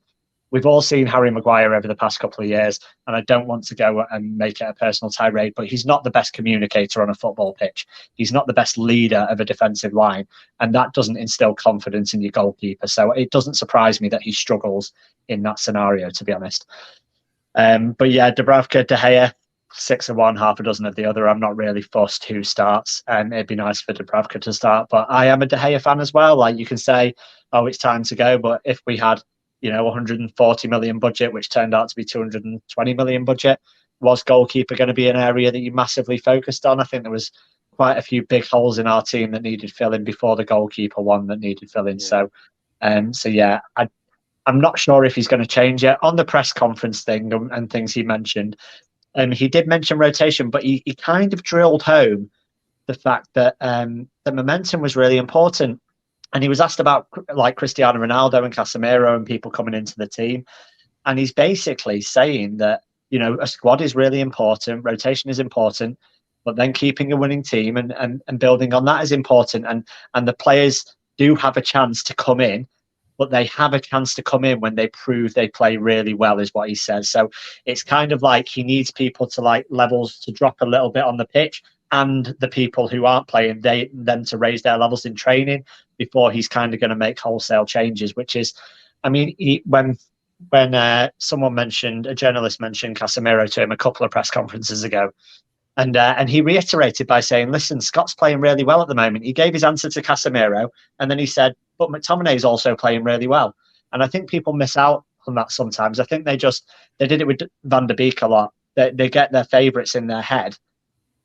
D: We've all seen Harry Maguire over the past couple of years, and I don't want to go and make it a personal tirade, but he's not the best communicator on a football pitch. He's not the best leader of a defensive line, and that doesn't instill confidence in your goalkeeper. So it doesn't surprise me that he struggles in that scenario, to be honest. But yeah, Dubravka, De Gea, 6 of one, half a dozen of the other. I'm not really fussed who starts, and it'd be nice for Dubravka to start. But I am a De Gea fan as well. Like, you can say, oh, it's time to go, but if we had 140 million budget, which turned out to be 220 million budget, was goalkeeper going to be an area that you massively focused on? I think there was quite a few big holes in our team that needed filling before the goalkeeper one that needed filling. Yeah. So yeah, I'm not sure if he's going to change it. On the press conference thing and things he mentioned, he did mention rotation, but he kind of drilled home the fact that the momentum was really important. And he was asked about like Cristiano Ronaldo and Casemiro and people coming into the team. And he's basically saying that, a squad is really important. Rotation is important, but then keeping a winning team and building on that is important. And the players do have a chance to come in, but they have a chance to come in when they prove they play really well, is what he says. So it's kind of like he needs people to like levels to drop a little bit on the pitch, and the people who aren't playing, them to raise their levels in training before he's kind of going to make wholesale changes, which is, I mean, when someone a journalist mentioned Casemiro to him a couple of press conferences ago, and he reiterated by saying, listen, Scott's playing really well at the moment. He gave his answer to Casemiro, and then he said, but McTominay is also playing really well. And I think people miss out on that sometimes. I think they did it with Van der Beek a lot. They get their favourites in their head,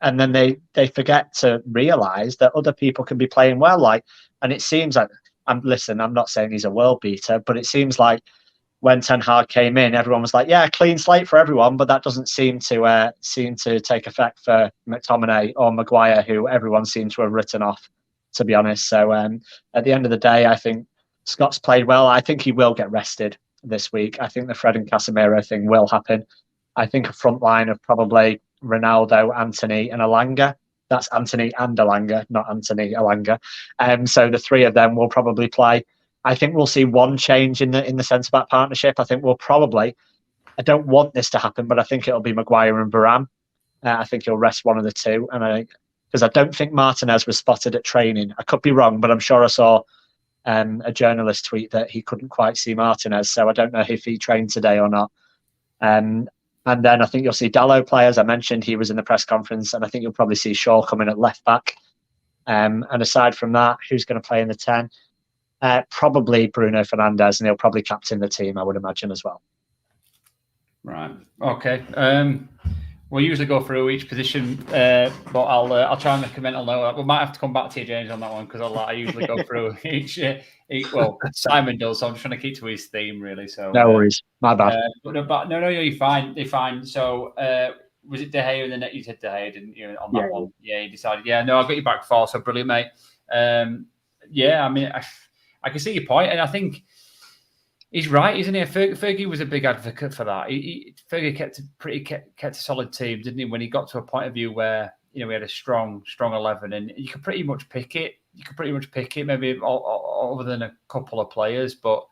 D: and then they forget to realise that other people can be playing well. And it seems like, I'm not saying he's a world beater, but it seems like when Ten Hag came in, everyone was like, yeah, clean slate for everyone, but that doesn't seem to take effect for McTominay or Maguire, who everyone seemed to have written off, to be honest. So at the end of the day, I think Scott's played well. I think he will get rested this week. I think the Fred and Casemiro thing will happen. I think a front line of probably Ronaldo, Anthony and Elanga. That's Anthony and Elanga, not Anthony Elanga. So the 3 of them will probably play. I think we'll see one change in the centre-back partnership. I think I don't want this to happen, but I think it'll be Maguire and Varane. I think he'll rest one of the 2. And because I don't think Martinez was spotted at training. I could be wrong, but I'm sure I saw a journalist tweet that he couldn't quite see Martinez. So I don't know if he trained today or not. And then I think you'll see Dalot play, as I mentioned. He was in the press conference, and I think you'll probably see Shaw coming at left back. And aside from that, who's going to play in the 10? Probably Bruno Fernandes, and he'll probably captain the team, I would imagine, as well.
A: Right. Okay. We'll usually go through each position, but I'll try and make a mental note. We might have to come back to you, James, on that one, because I usually go through each. Well, Simon does, so I'm just trying to keep to his theme, really. So
D: no worries, my bad.
A: No, you're fine. You're fine. So was it De Gea in the net? You said De Gea, didn't you? On that one, yeah. You decided, yeah. No, I got you back 4, so brilliant, mate. Yeah, I mean, I can see your point, and I think he's right, isn't he? Fergie was a big advocate for that. Fergie kept a solid team, didn't he? When he got to a point of view where we had a strong 11, and you could pretty much pick it. Maybe other than a couple of players, but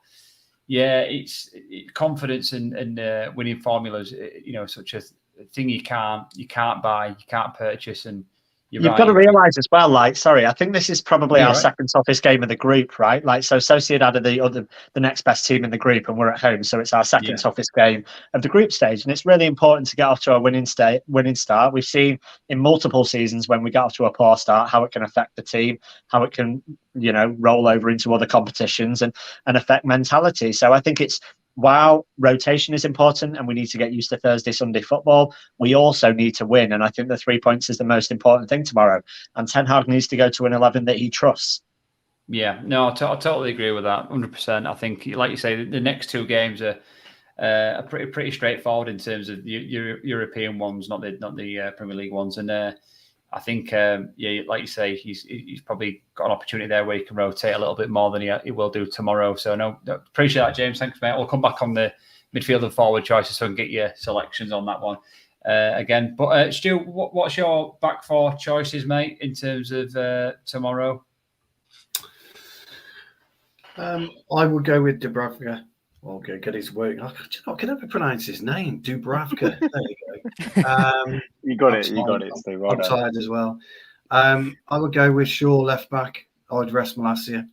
A: yeah, it's confidence and winning formulas. Such a thing you can't buy, you can't purchase, and.
D: You've got to realise as well, I think this is probably our second toughest game of the group, right? So Sociedad are the next best team in the group, and we're at home, so it's our second toughest game of the group stage, and it's really important to get off to a winning start. We've seen in multiple seasons when we get off to a poor start how it can affect the team, how it can roll over into other competitions and affect mentality. So I think while rotation is important and we need to get used to Thursday, Sunday football, we also need to win. And I think the 3 points is the most important thing tomorrow. And Ten Hag needs to go to an 11 that he trusts.
A: Yeah, no, I totally agree with that, 100%. I think, like you say, the next 2 games are pretty straightforward in terms of your European ones, not the Premier League ones. And I think, like you say, he's probably got an opportunity there where he can rotate a little bit more than he will do tomorrow. So, no, appreciate that, James. Thanks, mate. We'll come back on the midfield and forward choices so we can get your selections on that one again. But, Stu, what's your back 4 choices, mate, in terms of tomorrow?
E: I would go with Dubravka. Well, get his work. I can never pronounce his name. Dubravka. There you go.
C: You got it, Steve.
E: I'm tired as well. I would go with Shaw left back. I'd rest Malacia.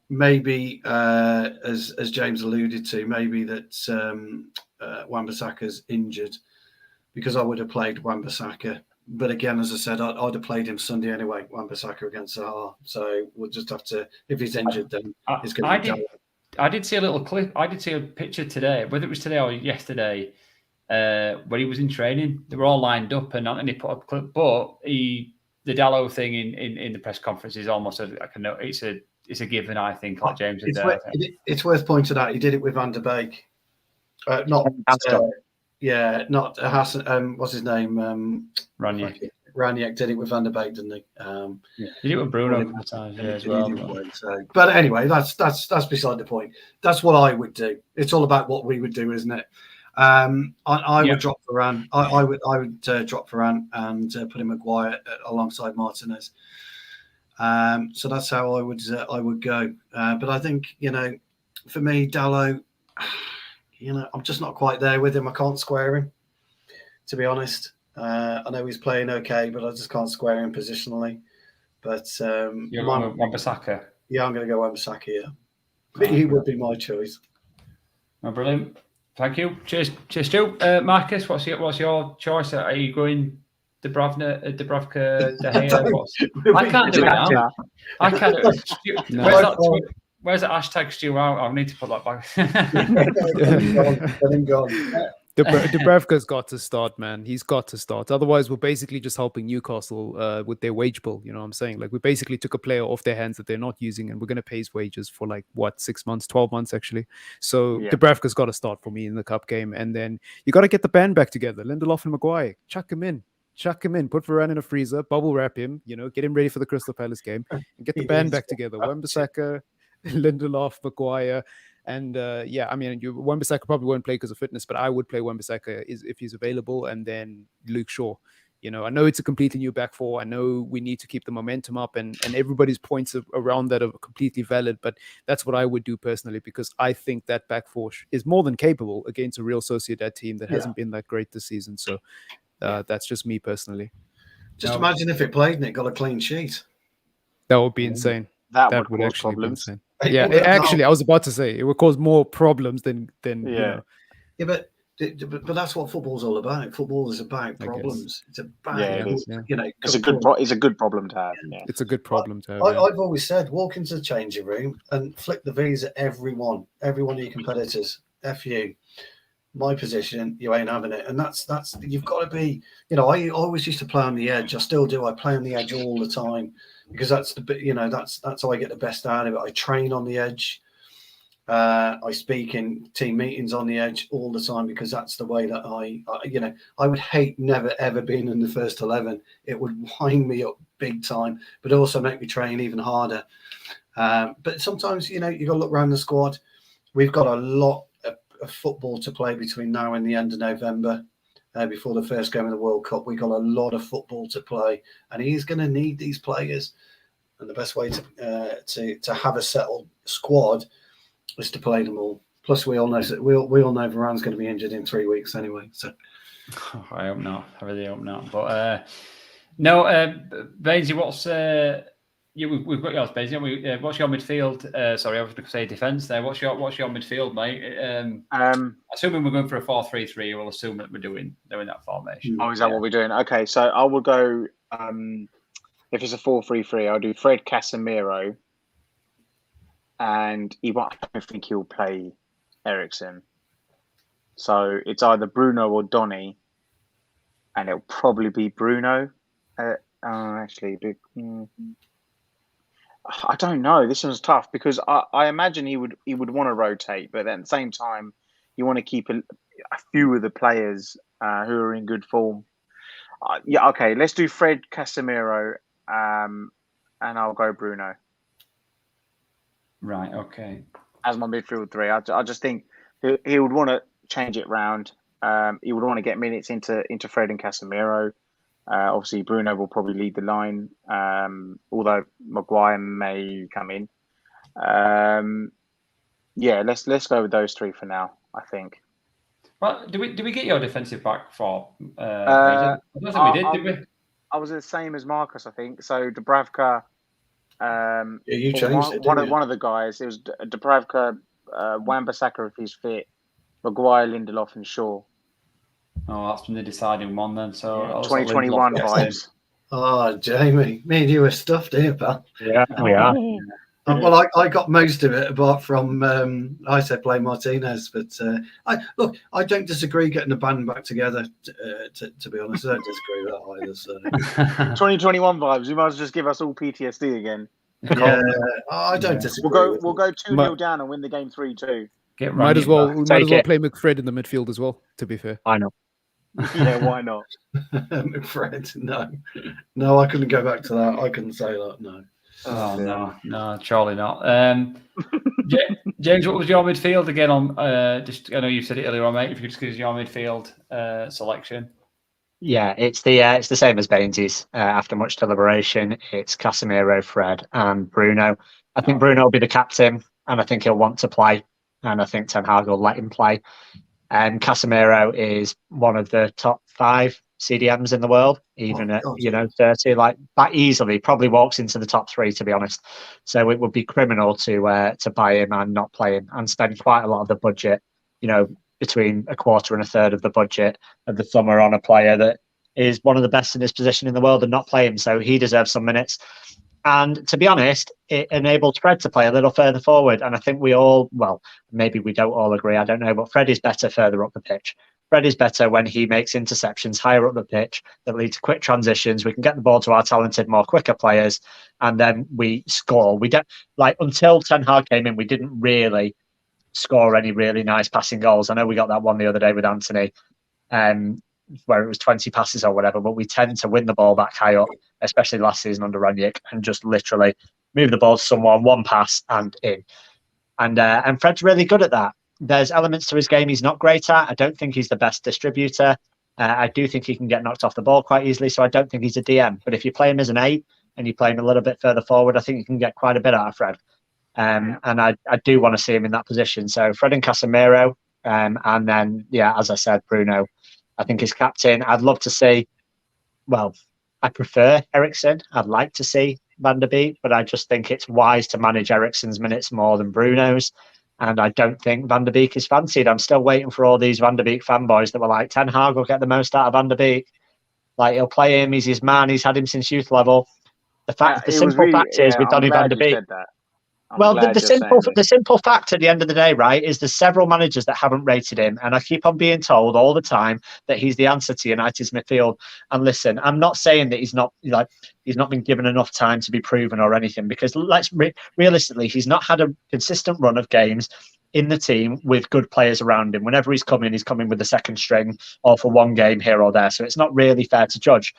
E: Maybe, as James alluded to, maybe that Wan-Bissaka's injured, because I would have played Wan-Bissaka. But again, as I said, I'd have played him Sunday anyway, Wan-Bissaka against Zaha. So we'll just have to, if he's injured, then it's going to be
A: I did see a little clip. I did see a picture today, whether it was today or yesterday, where he was in training. They were all lined up, and Anthony put up a clip. But the Dalot thing in the press conference is almost it's a given. I think, like James said there.
E: It's worth pointing out he did it with Van der Beek, not Hassan. What's his name? Raniak did it with Van der Beek, didn't he?
A: He did it with Bruno as well.
E: But anyway, that's beside the point. That's what I would do. It's all about what we would do, isn't it? I would drop Varane. I would drop Varane and put in Maguire alongside Martinez. So that's how I would go. But I think for me, Dalot, I'm just not quite there with him. I can't square him, to be honest. I know he's playing okay, but I just can't square him positionally. But
A: you're going with Wan-Bissaka?
E: Yeah, I'm going to go Wan-Bissaka. Yeah, he would be my choice.
A: Oh, brilliant! Thank you. Cheers, Stu. Marcus, what's your choice? Are you going Dubravka, De Gea? I can't do it now. I can't do it. Where's the hashtag, Stu? I'll need to put that back.
B: Dubravka's got to start, man. He's got to start. Otherwise, we're basically just helping Newcastle with their wage bill. You know what I'm saying? Like, we basically took a player off their hands that they're not using, and we're going to pay his wages for 6 months, 12 months, actually. So Dubravka's got to start for me in the cup game. And then you got to get the band back together. Lindelof and Maguire, chuck him in. Put Varane in a freezer, bubble wrap him, get him ready for the Crystal Palace game, and get the band back together. Wan-Bissaka, Lindelof, Maguire. And Wan-Bissaka probably won't play because of fitness, but I would play Wan-Bissaka if he's available, and then Luke Shaw. I know it's a completely new back 4. I know we need to keep the momentum up, and everybody's points around that are completely valid, but that's what I would do personally, because I think that back 4 is more than capable against a Real Sociedad team that hasn't been that great this season. So that's just me personally.
E: Imagine if it played and it got a clean sheet.
B: That would be insane.
C: That
B: That
C: would
B: would
C: cause
B: actually be
C: problems.
B: insane. Yeah, actually, I was about to say it would cause more problems than you know.
E: Yeah, but that's what football's all about. Football is about
B: I guess.
E: problems. It's about
C: it is.
E: you know,
C: It's a good problem to have. Yeah.
B: It's a good problem to have.
E: I've always said, walk into the changing room and flick the V's at every one of your competitors. F you. My position, you ain't having it. And that's you've got to be, you know, I always used to play on the edge. I still do. I play on the edge all the time because that's the bit, you know, that's how I get the best out of it. I train on the edge. I speak in team meetings on the edge all the time because that's the way that I you know, I would hate never ever being in the first 11. It would wind me up big time, but also make me train even harder. But sometimes, you know, you got to look around the squad. We've got a lot of football to play between now and the end of November, before the first game of the World Cup. We got a lot of football to play, and he's going to need these players. And the best way to have a settled squad is to play them all. Plus, we all know Varane's going to be injured in 3 weeks anyway. So
A: I hope not. I really hope not. But no, Bainesy, what's we've got yours, Bainesy. What's your midfield? Sorry, I was going to say defence there. What's your midfield, mate? Assuming we're going for a 4-3-3, we'll assume that we're doing that formation.
C: Oh, is that what we're doing? Okay, so I will go. If it's a 4-3-3, I'll do Fred Casemiro, and I don't think he'll play Eriksen. So it's either Bruno or Donny, and it'll probably be Bruno. I don't know. This one's tough because I imagine he would want to rotate, but at the same time, you want to keep a few of the players who are in good form. Yeah, okay. Let's do Fred Casemiro, and I'll go Bruno.
A: Right. Okay.
C: As my midfield three, I just think he would want to change it round. He would want to get minutes into Fred and Casemiro. Obviously, Bruno will probably lead the line, although Maguire may come in. Yeah, let's go with those three for now, I think.
A: Well, do we get your defensive back for? I don't think we did we?
C: I was the same as Marcus, I think. So Dubravka.
E: You changed it.
C: One of the guys. It was Dubravka, Wan-Bissaka if he's fit, Maguire, Lindelof, and Shaw.
A: Oh, that's been the deciding one then. So
C: 2021 vibes.
E: Oh, Jamie, me and you are stuffed here, pal.
D: Yeah, we are.
E: Well, I got most of it, apart from I said play Martinez, but I don't disagree getting the band back together. To be honest, I don't disagree with that either. So
C: 2021 vibes. You might as well just give us all PTSD again.
E: Yeah, I don't disagree.
C: We'll go 2-0 down and win the game 3-2.
B: Might as well play McFred in the midfield as well. To be fair,
D: I know.
C: Yeah, why not?
E: McFred, no, I couldn't go back to that. I couldn't say that. No.
A: Oh no, surely not. James, what was your midfield again? I know you said it earlier on, mate. If you could just give us your midfield selection.
D: Yeah, it's the same as Baines's. After much deliberation, it's Casemiro, Fred, and Bruno. I think Bruno will be the captain, and I think he'll want to play, and I think Ten Hag will let him play. And Casemiro is one of the top 5 CDMs in the world, even at 30, like that easily probably walks into the top 3, to be honest. So it would be criminal to buy him and not play him and spend quite a lot of the budget, between a quarter and a third of the budget of the summer on a player that is one of the best in his position in the world and not play him. So he deserves some minutes. And to be honest, it enabled Fred to play a little further forward. And I think maybe we don't all agree, I don't know, but Fred is better further up the pitch. Fred is better when he makes interceptions higher up the pitch that lead to quick transitions. We can get the ball to our talented, more quicker players, and then we score. We don't until Ten Hag came in, we didn't really score any really nice passing goals. I know we got that one the other day with Anthony, where it was 20 passes or whatever, but we tend to win the ball back high up, especially last season under Ranić, and just literally move the ball to someone, one pass and in. And Fred's really good at that. There's elements to his game he's not great at. I don't think he's the best distributor. I do think he can get knocked off the ball quite easily, so I don't think he's a DM. But if you play him as an 8 and you play him a little bit further forward, I think you can get quite a bit out of Fred. And I do want to see him in that position. So Fred and Casemiro, and then, as I said, Bruno, I think, is captain. I'd love to see, I prefer Eriksen. I'd like to see Van der Beek, but I just think it's wise to manage Eriksen's minutes more than Bruno's. And I don't think Van der Beek is fancied. I'm still waiting for all these Van der Beek fanboys that were like, Ten Hag will get the most out of Van der Beek. Like, he'll play him. He's his man. He's had him since youth level. The simple fact is with Donny Van der Beek. Well, the simple fact at the end of the day, right, is there's several managers that haven't rated him, and I keep on being told all the time that he's the answer to United's midfield. And listen, I'm not saying that he's not been given enough time to be proven or anything, because realistically, he's not had a consistent run of games in the team with good players around him. Whenever he's coming with the second string or for one game here or there. So it's not really fair to judge.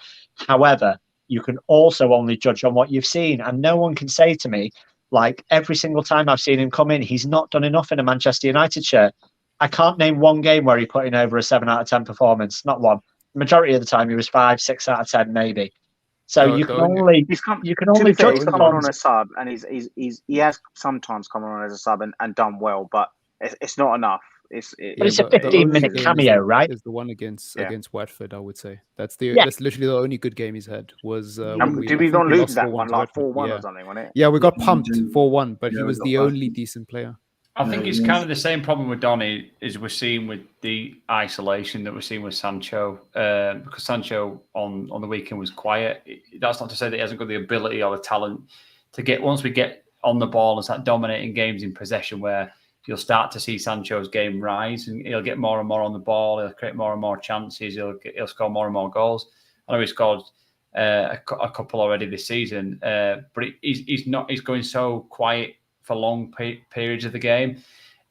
D: However, you can also only judge on what you've seen, and no one can say to me, like, every single time I've seen him come in, he's not done enough in a Manchester United shirt. I can't name one game where he put in over a 7 out of 10 performance. Not one. The majority of the time, he was 5, 6 out of 10, maybe. So you can only judge.
C: He's come on a sub, and he has sometimes come on as a sub and done well, but it's not enough. It's a
D: 15-minute cameo, right?
B: Is the one against Watford, I would say. That's literally the only good game he's had. Was
C: did we not lose that one like 4-1 or something, wasn't it?
B: Yeah, we got pumped 4-1, but he was the only decent player.
A: I think it's kind of the same problem with Donny as we're seeing with the isolation that we're seeing with Sancho. Because Sancho on the weekend was quiet. That's not to say that he hasn't got the ability or the talent to get, once we get on the ball and start dominating games in possession, where you'll start to see Sancho's game rise, and he'll get more and more on the ball. He'll create more and more chances. He'll score more and more goals. I know he scored a couple already this season, but he's going so quiet for long periods of the game.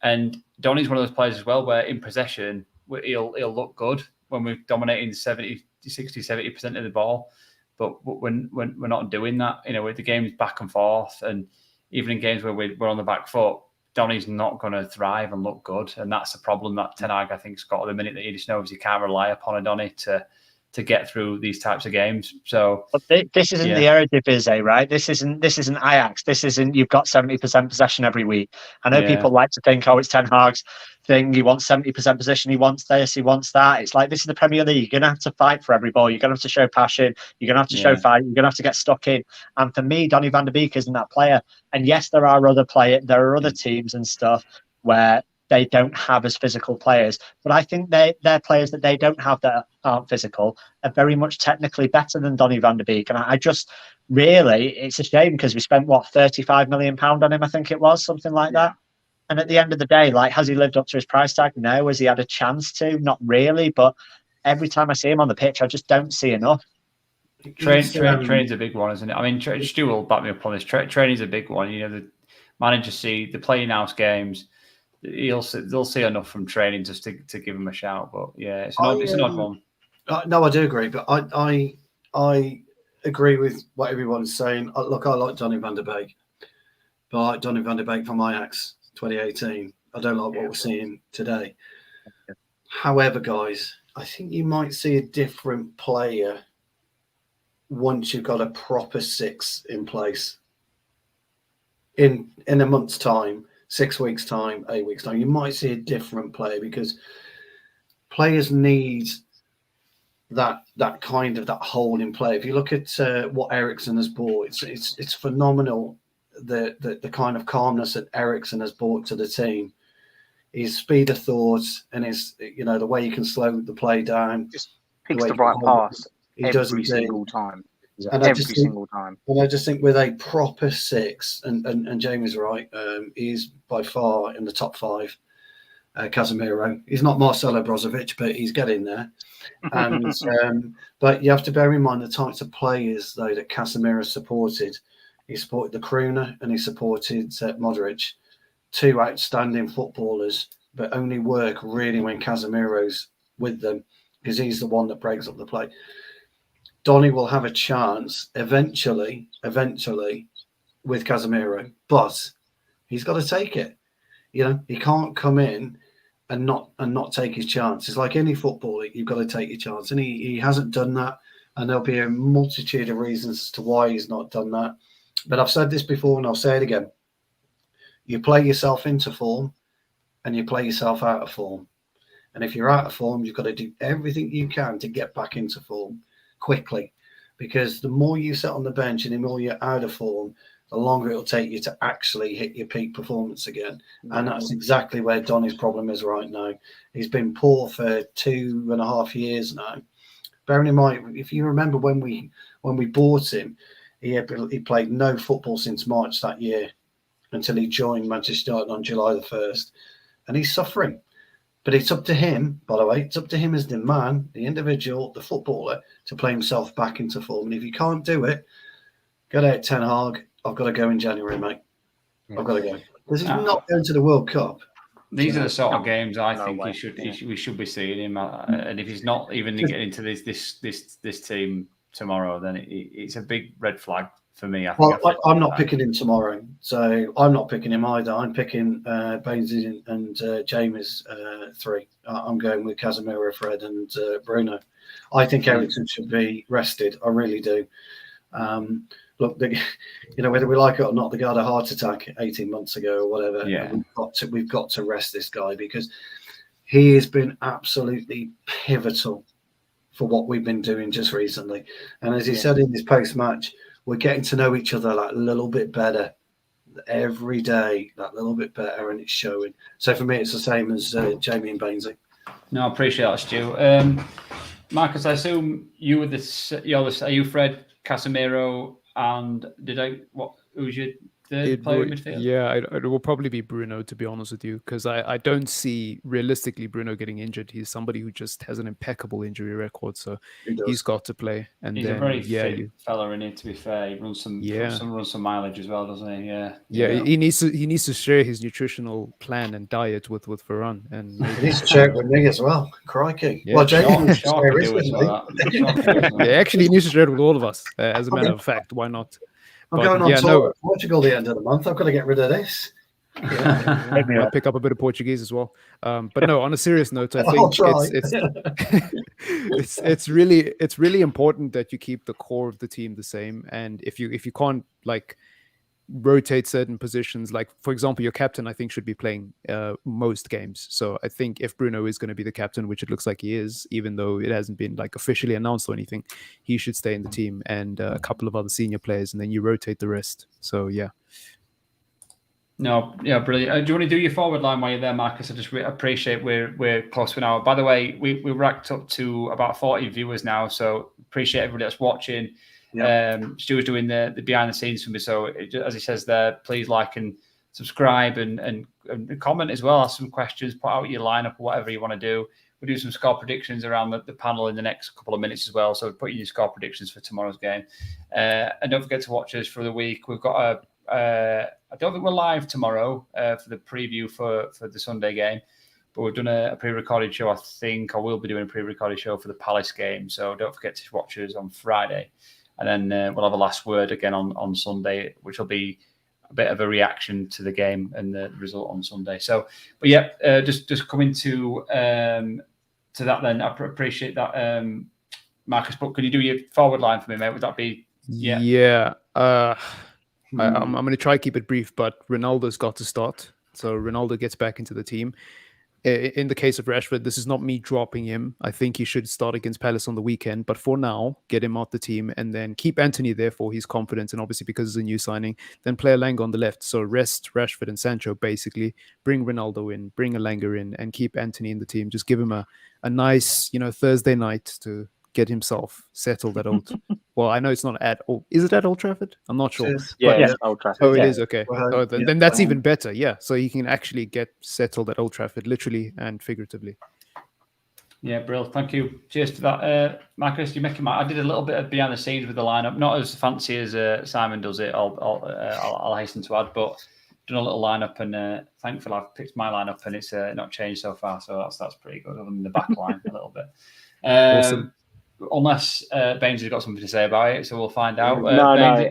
A: And Donny's one of those players as well, where in possession he'll look good when we're dominating 60, 70% of the ball. But when we're not doing that, the game's back and forth, and even in games where we're on the back foot, Donny's not going to thrive and look good, and that's the problem that Ten Hag, I think, has got at the minute, that he just knows he can't rely upon a Donny to get through these types of games. So
D: this isn't the Eredivisie, right? This isn't Ajax. This isn't, you've got 70% possession every week. I know people like to think, it's Ten Hag's thing. He wants 70% possession. He wants this. He wants that. It's like, this is the Premier League. You're going to have to fight for every ball. You're going to have to show passion. You're going to have to show fight. You're going to have to get stuck in. And for me, Donny Van der Beek isn't that player. And yes, there are other teams and stuff where they don't have as physical players, but I think they're players that they don't have that aren't physical are very much technically better than Donny Van der Beek. And I just really, it's a shame, because we spent £35 million on him, I think it was, something like that. And at the end of the day, like, has he lived up to his price tag? No. Has he had a chance to? Not really. But every time I see him on the pitch, I just don't see enough.
A: Training's a big one, isn't it? I mean, Stu will back me up on this. Training's a big one. The managers see the playing house games. They'll see enough from training just to give him a shout. But yeah, it's an odd one.
E: No, I do agree, but I agree with what everyone's saying. Look, I like Donny Van der Beek, but I like Donny Van der Beek from Ajax 2018. I don't like what we're seeing today. However, guys, I think you might see a different player once you've got a proper six in place. In a month's time, 6 weeks' time, 8 weeks' time, you might see a different player, because players need that kind of that hole in play. If you look at what Eriksen has brought, it's phenomenal. The kind of calmness that Eriksen has brought to the team, his speed of thought, and his the way he can slow the play down,
C: just picks the right pass every single time.
E: And every single time. And I just think with a proper six, and Jamie's right, he's by far in the top 5. Casemiro. He's not Marcelo Brozovic, but he's getting there. And but you have to bear in mind the types of players though that Casemiro supported. He supported the Crooner and he supported Modric, 2 outstanding footballers, but only work really when Casemiro's with them, because he's the one that breaks up the play. Donny will have a chance eventually with Casemiro, but he's got to take it. He can't come in and not take his chance. It's like any footballer, you've got to take your chance, and he hasn't done that. And there'll be a multitude of reasons as to why he's not done that. But I've said this before, and I'll say it again: you play yourself into form, and you play yourself out of form. And if you're out of form, you've got to do everything you can to get back into form quickly. because the more you sit on the bench and the more you're out of form, the longer it'll take you to actually hit your peak performance again. And that's exactly where Donny's problem is right now. He's been poor for 2.5 years now. Bearing in mind, if you remember when we bought him, he played no football since March that year until he joined Manchester United on July the 1st. And he's suffering. But it's up to him, by the way, it's up to him as the man, the individual, the footballer, to play himself back into form. And if you can't do it, go to Ten Hag. I've got to go in January, mate. I've got to go. Because he's not going to the World Cup.
A: These are the sort of games I think we should be seeing him. And if he's not even getting into this team tomorrow, then it's a big red flag for me.
E: I'm not picking him tomorrow, so I'm not picking him either. I'm picking Bainesy and James 3. I'm going with Casemiro, Fred, and Bruno. I think Eriksen should be rested. I really do. Look, whether we like it or not, the guy had a heart attack 18 months ago or whatever.
A: Yeah.
E: We've got to rest this guy because he has been absolutely pivotal for what we've been doing just recently. And as he said in his post-match, we're getting to know each other like a little bit better every day, that little bit better, and it's showing. So for me, it's the same as Jamie and Bainesy.
A: No, I appreciate that, Stu. Marcus, I assume you were are you Fred, Casemiro, and who's your third player in midfield?
B: Yeah, it will probably be Bruno, to be honest with you, because I don't see realistically Bruno getting injured. He's somebody who just has an impeccable injury record, so he's got to play. And
A: he's
B: then,
A: a very fit fella, in it. To be fair, he runs some mileage as well, doesn't he? Yeah.
B: He needs to share his nutritional plan and diet with Varane, and
E: he needs to share it with me as well. Crikey!
B: Yeah.
E: Well, Jamie
B: actually, he needs to share it with all of us. As a matter of fact, why not?
E: I'm going on tour to Portugal the end of the month. I've got to get rid of this.
B: I'll pick up a bit of Portuguese as well. But no, on a serious note, I think it's really important that you keep the core of the team the same. And if you can't rotate certain positions, like for example, your captain I think should be playing most games. So I think if Bruno is going to be the captain, which it looks like he is, even though it hasn't been officially announced or anything, he should stay in the team, and a couple of other senior players, and then you rotate the rest. So yeah.
A: No, yeah, brilliant. Do you want to do your forward line while you're there, Marcus? I just appreciate we're close to an hour. By the way, we racked up to about 40 viewers now, so appreciate everybody that's watching. Yep. Stu's doing the behind the scenes for me, so as he says there, please like and subscribe and comment as well. Ask some questions, put out your lineup or whatever you want to do. We'll do some score predictions around the panel in the next couple of minutes as well, so put in your score predictions for tomorrow's game, and don't forget to watch us for the week. We've got I don't think we're live tomorrow for the preview for the Sunday game, but we've done a pre-recorded show. I think I will be doing a pre-recorded show for the Palace game, so don't forget to watch us on Friday. And then we'll have a last word again on Sunday, which will be a bit of a reaction to the game and the result on Sunday. So, but yeah, just coming to that then. I appreciate that, Marcus. But could you do your forward line for me, mate? Would that be?
B: Yeah. I'm going to try to keep it brief, but Ronaldo's got to start. So Ronaldo gets back into the team. In the case of Rashford, this is not me dropping him. I think he should start against Palace on the weekend. But for now, get him out the team and then keep Anthony there for his confidence. And obviously because it's a new signing, then play Elanga on the left. So rest Rashford and Sancho, basically. Bring Ronaldo in, bring Elanga in, and keep Anthony in the team. Just give him a nice, Thursday night to get himself settled at Old. Well, I know it's not at Old. Is it at Old Trafford? I'm not sure.
C: Yeah, Old Trafford.
B: Oh, it is. Okay. Then that's even better. Yeah. So he can actually get settled at Old Trafford, literally and figuratively.
A: Yeah, brilliant. Thank you. Cheers for that, Marcus. You make him. I did a little bit of behind the scenes with the lineup, not as fancy as Simon does it. I'll hasten to add, but done a little lineup, and thankfully I've picked my lineup, and it's not changed so far. So that's pretty good. Other than the back line a little bit.
B: Awesome.
A: Unless Baines has got something to say about it, so we'll find out.
C: No.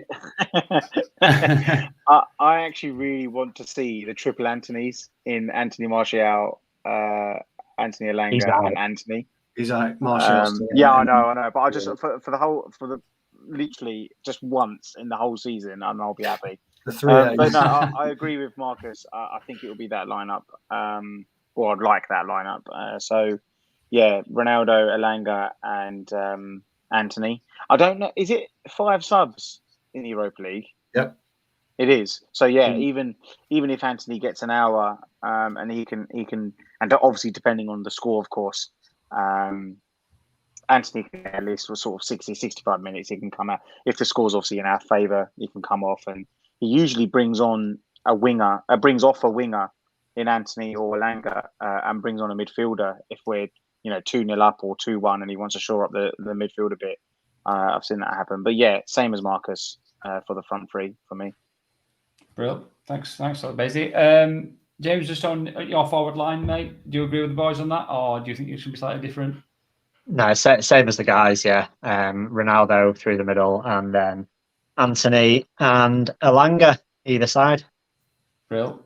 C: I actually really want to see the triple Anthonys in Anthony Martial, Anthony Elanga, and Anthony.
E: He's like Martial.
C: I know. But I just literally just once in the whole season, and I'll be happy.
E: The three.
C: But no, I agree with Marcus. I think it will be that lineup. Or I'd like that lineup. So. Yeah, Ronaldo, Elanga, and Anthony. I don't know. Is it 5 subs in the Europa League?
E: Yep.
C: It is. So yeah, even if Anthony gets an hour, and he can, and obviously depending on the score, of course, Anthony can at least for sort of 60, 65 minutes. He can come out if the score's obviously in our favour. He can come off, and he usually brings on a winger, brings off a winger in Anthony or Elanga, and brings on a midfielder if we're 2-0 up or 2-1, and he wants to shore up the midfield a bit. I've seen that happen, but yeah, same as Marcus for the front three for me.
A: Brilliant. Thanks, Basie. James, just on your forward line, mate, do you agree with the boys on that, or do you think it should be slightly different?
D: No, same as the guys, yeah. Ronaldo through the middle, and then Anthony and Elanga either side.
A: Brilliant.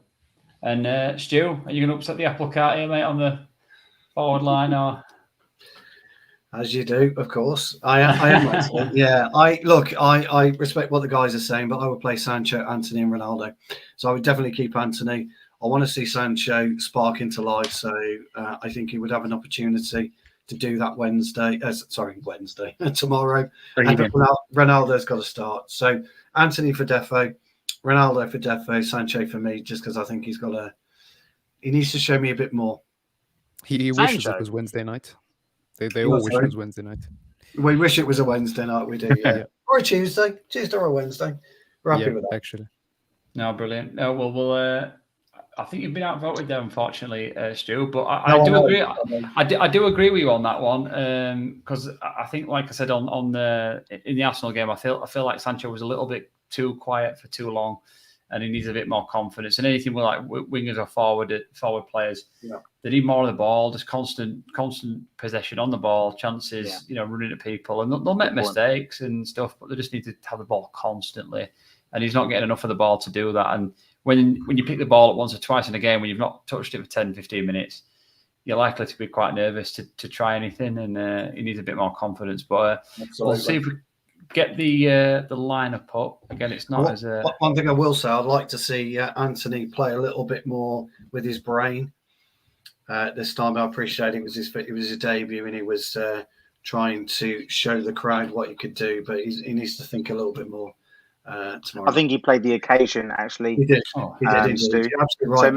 A: And Stu, are you going to upset the apple cart here, mate, on the forward line, or?
E: As you do, of course. I am. Actually. Yeah. I respect what the guys are saying, but I would play Sancho, Anthony, and Ronaldo. So I would definitely keep Anthony. I want to see Sancho spark into life. So I think he would have an opportunity to do that Wednesday, tomorrow. And Ronaldo's got to start. So Anthony for Defo, Ronaldo for Defo, Sancho for me, just because I think he needs to show me a bit more.
B: He wishes it was Wednesday night. They all wish it was Wednesday night.
E: We wish it was a Wednesday night. We do, yeah. Or a Tuesday or a Wednesday. We're happy with that.
B: Actually.
A: No, brilliant. No, well, I think you've been outvoted there, unfortunately, Stu. But I do agree. I do agree with you on that one, because I think, like I said in the Arsenal game, I feel like Sancho was a little bit too quiet for too long, and he needs a bit more confidence. And anything with like wingers or forward players, they need more of the ball, just constant possession on the ball, chances, running at people, and they'll make mistakes and stuff, but they just need to have the ball constantly. And he's not getting enough of the ball to do that. And when you pick the ball up once or twice in a game, when you've not touched it for 10, 15 minutes, you're likely to be quite nervous to try anything, and he needs a bit more confidence. But we'll see if we get the lineup up. Again, it's not as a...
E: One thing I will say, I'd like to see Anthony play a little bit more with his brain. This time, I appreciate it was his debut, and he was trying to show the crowd what he could do, but he needs to think a little bit more. Tomorrow.
C: I think he played the occasion, actually.
E: He did. He did.
C: Stu.
E: You're absolutely right.
C: So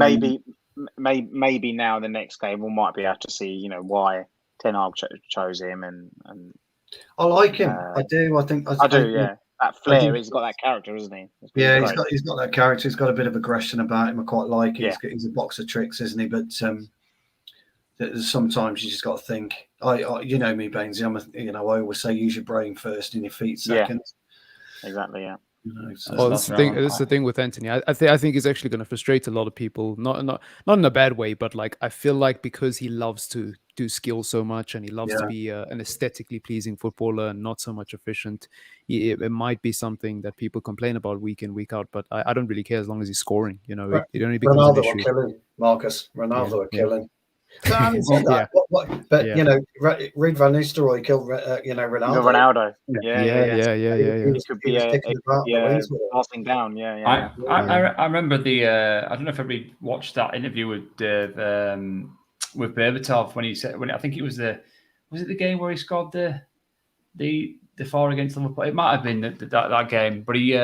C: maybe now the next game we might be able to see, why Ten Hag chose him, and
E: I like him. I do. I think.
C: I do. Yeah, that flair. He's got that character, isn't he?
E: Yeah, he's got that character. He's got a bit of aggression about him. I quite like it. Yeah. He's a box of tricks, isn't he? But sometimes you just got to think. You know me, Bainesy. I always say use your brain first and your feet second.
C: Yeah. Exactly. Yeah.
B: This is the thing with Anthony. I think he's actually going to frustrate a lot of people. Not in a bad way, but like I feel like because he loves to do skill so much and he loves to be an aesthetically pleasing footballer and not so much efficient, it might be something that people complain about week in, week out. But I don't really care as long as he's scoring. It only becomes
E: Ronaldo
B: an issue.
E: will kill him, Marcus. Ronaldo will kill him. But Reed Van Nistelrooy killed Ronaldo.
C: Ronaldo.
B: Yeah.
C: It could be passing down. Yeah.
A: I remember I don't know if everybody watched that interview with Berbatov when I think it was the game where he scored the 4 against Liverpool. It might have been that game, but he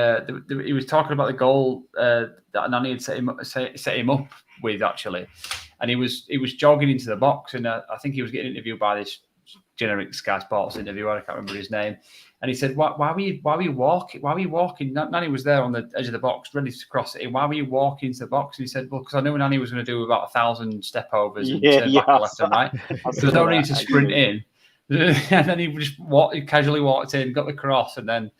A: was talking about the goal that Nani had set him up with, actually, and he was jogging into the box, and I think he was getting interviewed by this generic Sky Sports interviewer. I can't remember his name, and he said, "Why were you walking? Nani was there on the edge of the box, ready to cross it. Why were you walking into the box?" And he said, "Well, because I knew Nani was going to do about 1,000 step overs and turn back left and right. There's no need to sprint in." And then he just casually walked in, got the cross, and then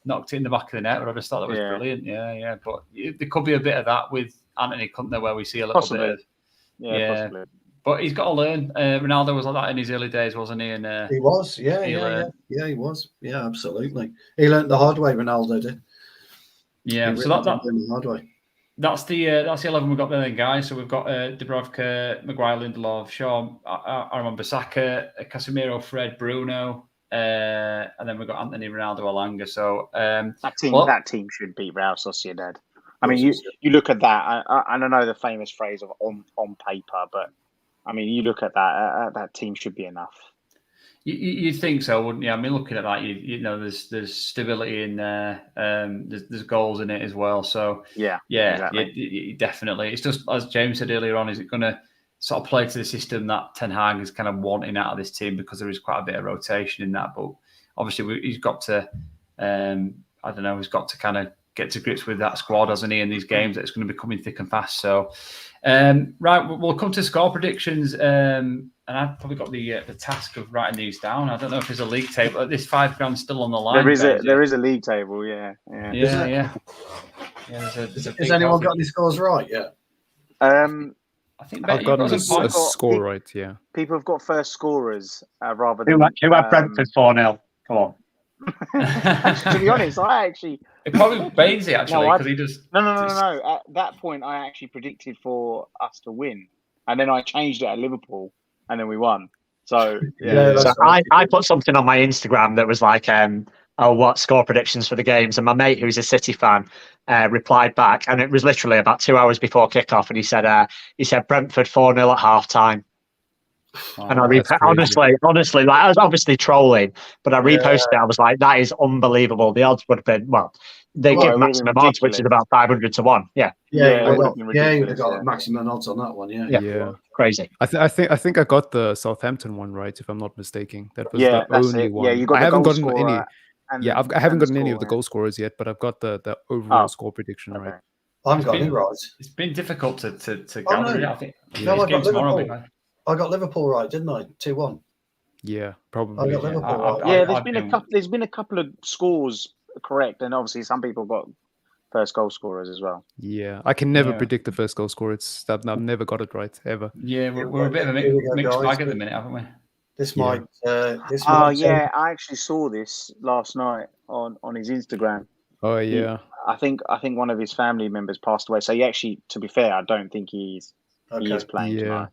A: knocked it in the back of the net. But I just thought that was brilliant. Yeah. But there could be a bit of that with Anthony, couldn't there, where we see a little bit of...
C: Possibly.
A: But he's got to learn. Ronaldo was like that in his early days, wasn't he? And
E: he was. Yeah, he was. Yeah, absolutely. He learned the hard way, Ronaldo did.
A: Yeah, so
E: the hard way.
A: That's the 11 we've got there, then, guys. So we've got Dubravka, Maguire, Lindelof, Shaw, I remember Saka, Casemiro, Fred, Bruno, and then we've got Anthony, Ronaldo, Elanga. So
C: that team should beat Real Sociedad. I mean, you look at that, and I know the famous phrase of on paper, but I mean, you look at that team should be enough.
A: You'd think so, wouldn't you? I mean, looking at that, you know, there's stability in there. There's goals in it as well. So exactly. Definitely. It's just as James said earlier on. Is it going to sort of play to the system that Ten Hag is kind of wanting out of this team, because there is quite a bit of rotation in that. But obviously, he's got to. I don't know. He's got to kind of get to grips with that squad, hasn't he? In these games, that it's going to be coming thick and fast. So, right, we'll come to score predictions. And I've probably got the task of writing these down. I don't know if there's a league table. This £5 still on the line.
C: There is a league table. Yeah.
E: Has anyone got any scores right yet?
B: I think I've gotten a score right. Yeah.
C: People have got first scorers rather than
D: who had Brentford 4-0. Come on.
C: To be honest,
A: it probably Bainesy actually, because he just
C: no. At that point, I actually predicted for us to win, and then I changed it at Liverpool, and then we won. So
D: so I put something on my Instagram that was like, what score predictions for the games, and my mate who's a City fan replied back, and it was literally about 2 hours before kickoff, and he said Brentford 4-0 at half time. And I honestly, like, I was obviously trolling, but I reposted it. I was like, that is unbelievable. The odds would have been, they give maximum odds, which is about 500 to 1. Yeah.
E: You would have got maximum odds on that one. Yeah.
D: Crazy.
B: I think I got the Southampton one right, if I'm not mistaken. That was the only one.
C: Yeah, you got.
B: I haven't gotten any. I haven't gotten any of the goal scorers yet, but I've got the overall score prediction right.
E: I haven't got any right.
A: It's been difficult to gather it. I think.
E: No, I got Liverpool. I got Liverpool right, didn't I? 2-1.
B: Yeah, probably.
E: I got Liverpool right.
C: Yeah, there's been a couple of scores correct, and obviously some people got first goal scorers as well.
B: Yeah, I can never predict the first goal scorer. I've never got it right ever.
A: Yeah, we're a bit of a mixed bag at the minute, haven't we?
E: This might.
C: I actually saw this last night on his Instagram.
B: Oh yeah.
C: I think one of his family members passed away. So he actually, to be fair, I don't think he is playing tonight.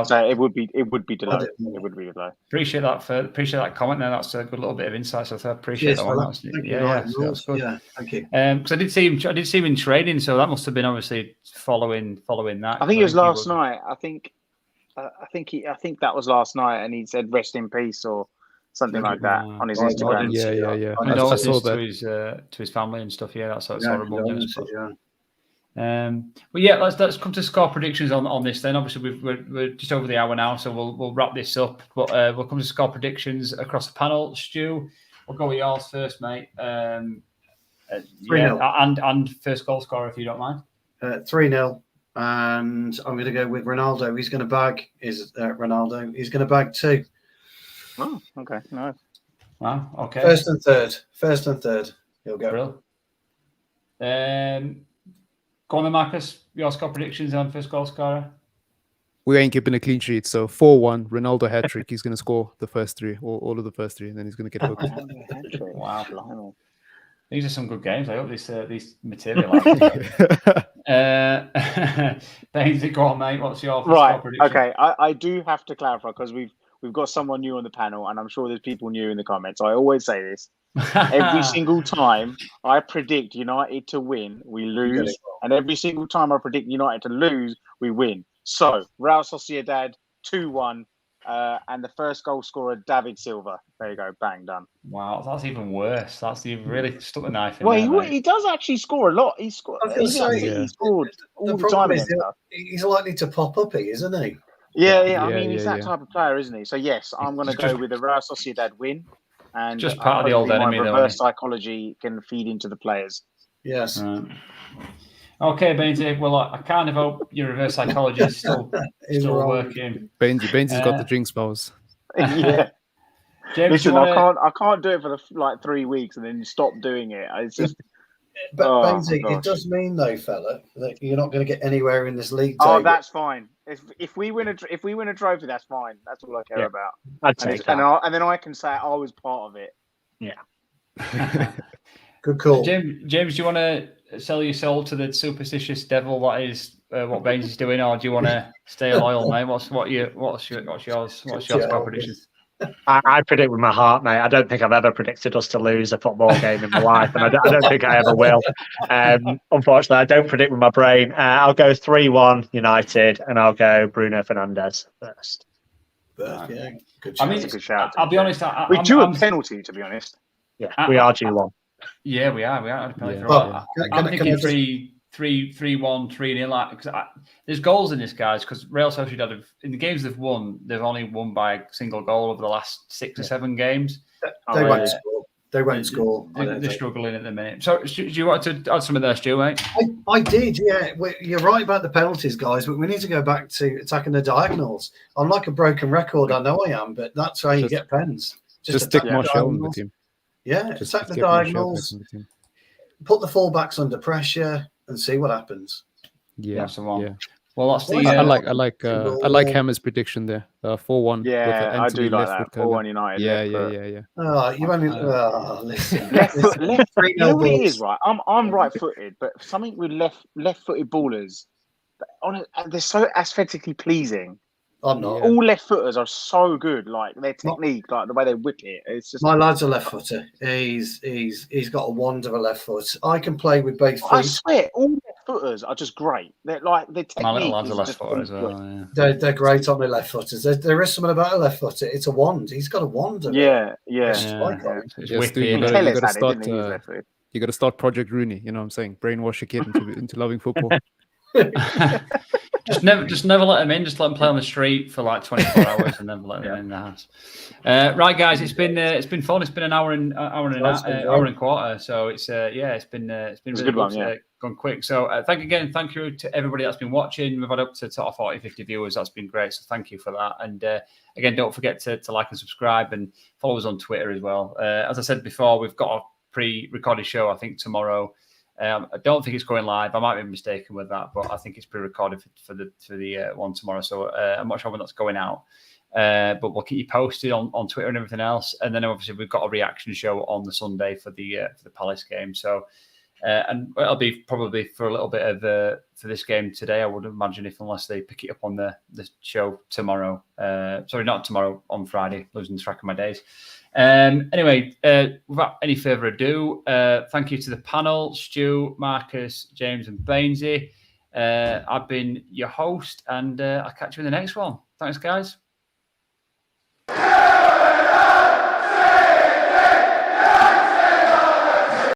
C: So it would be delayed. It would be delayed.
A: Appreciate that comment there. That's a good little bit of insight. So I appreciate that one. That's good.
E: Thank you.
A: Because I did see him in training, so that must have been obviously following that.
C: I think it was last night. I think that was last night, and he said "rest in peace" or something like that on his Instagram.
B: Yeah.
A: I saw that to his family and stuff. Yeah, that's horrible news. But yeah, let's come to score predictions on this. Then obviously we're just over the hour now, so we'll wrap this up. But we'll come to score predictions across the panel. Stu, we'll go with yours first, mate.
E: 3-0.
A: And first goal scorer, if you don't mind.
E: 3-0. And I'm going to go with Ronaldo. He's going to bag Ronaldo. He's going to bag 2.
C: Oh, okay, nice.
A: Wow, okay.
E: First and third. He'll go.
A: Go on then, Marcus. Your score predictions on first goal scorer.
B: We ain't keeping a clean sheet, so 4-1. Ronaldo hat trick. He's going to score the first 3, all of the first 3, and then he's going to get hooked.
C: Wow,
A: these are some good games. I hope these material. Bainesy, go on, mate. What's your score prediction?
C: Okay, I do have to clarify because we've got someone new on the panel, and I'm sure there's people new in the comments. So I always say this. Every single time I predict United to win, we lose. And every single time I predict United to lose, we win. So, Real Sociedad 2-1, and the first goal scorer, David Silva. There you go, bang, done.
A: Wow, that's even worse. You've really stuck the knife in
C: there,
A: he
C: does actually score a lot. He scored all the time.
E: He's likely to pop up, isn't he?
C: Yeah. I mean, he's that type of player, isn't he? So, yes, I'm going to go with the Real Sociedad win. And
A: just part of the old enemy, though.
C: Reverse psychology can feed into the players.
E: Yes.
A: Okay, Bainesy. Well, I kind of hope your reverse psychology is still working.
B: Bainesy's got the jinx powers.
C: Yeah. James, listen, I can't do it for 3 weeks and then stop doing it. It's just.
E: But Bainesy, it does mean though, fella, that you're not going to get anywhere in this league table.
C: Oh, that's fine. If we win a trophy, that's fine. That's all I care about.
D: I'd take that.
C: And then I can say I was part of it.
D: Yeah.
E: Good call.
A: James, do you want to sell your soul to the superstitious devil? What Bainesy's doing, or do you want to stay loyal, mate? What's yours? What's your score predictions?
D: I predict with my heart, mate. I don't think I've ever predicted us to lose a football game in my life, and I don't think I ever will. Unfortunately, I don't predict with my brain. I'll go 3-1 United, and I'll go Bruno Fernandes first.
E: Yeah. Good
A: I
E: shout.
A: mean,
C: That's a good shout.
A: I'll be honest.
C: We drew a
A: I'm-
C: penalty, to be honest.
D: Yeah, we are due one.
A: Yeah, we are. We are.
B: Yeah.
E: Well,
A: I'm
E: can I
A: thinking
E: just-
A: 3-1, 3-0. Like, there's goals in this, guys, because Real Sociedad in the games they've won, they've only won by a single goal over the last 6 or 7 games.
E: They won't score. They won't score.
A: They're struggling at the minute. So, do you want to add something there, Stu, mate?
E: I did, yeah. You're right about the penalties, guys, but we need to go back to attacking the diagonals. I'm like a broken record, I know I am, but that's how you get pens.
B: Just stick
E: attack the
B: Martial in the
E: diagonals.
B: team.
E: Yeah,
B: Just
E: attack the
B: get Martial back
E: diagonals,
B: in the team.
E: put the fullbacks under pressure, and see what happens.
B: Yeah,
A: That's the one.
B: yeah.
A: Well, that's the.
B: I like Hammer's prediction there. 4-1.
C: Yeah, I do like that. 4-1 United.
B: Yeah.
E: Oh, you only listen.
C: Left foot. You know what it
E: balls.
C: is, right? I'm right-footed, but something with left-footed ballers, they're so aesthetically pleasing.
E: I'm not.
C: All left footers are so good. Like their technique, like the way they whip it. It's just
E: My lad's a left footer. He's got a wand of a left foot. I can play with both
C: I
E: feet.
C: swear, all left footers are just great. They're like their technique.
A: My little lad's a
C: is
A: left
C: just
A: footer as
C: good.
A: well. Yeah.
E: They're great on the left footers. There is something about a left footer. It's a wand. He's got a wand. of it.
C: Yeah.
A: It's
B: Yes,
A: wicked.
B: dude, you
C: Tellez
B: gotta
C: had it,
B: start.
C: didn't he? He was left-footed.
B: You got to start Project Rooney. You know what I'm saying? Brainwash your kid into loving football.
A: just never let them in. Just let them play on the street for like 24 hours and then let them in the house. Right, guys, it's been fun. It's been an hour and a quarter. So it's been really
C: a good one. Yeah,
A: gone quick. So thank you to everybody that's been watching. We've had up to 40, 50 viewers. That's been great. So thank you for that. And again, don't forget to like and subscribe and follow us on Twitter as well. As I said before, we've got a pre-recorded show, I think, tomorrow. I don't think it's going live. I might be mistaken with that, but I think it's pre-recorded for the one tomorrow. So I'm not sure when that's going out. But we'll keep you posted on Twitter and everything else. And then obviously we've got a reaction show on the Sunday for the Palace game. So and it'll be probably for a little bit of for this game today. I would imagine, unless they pick it up on the show tomorrow. Sorry, not tomorrow, on Friday. Losing track of my days. Anyway, without any further ado, thank you to the panel, Stu, Marcus, James, and Bainesy. I've been your host, and I'll catch you in the next one. Thanks, guys.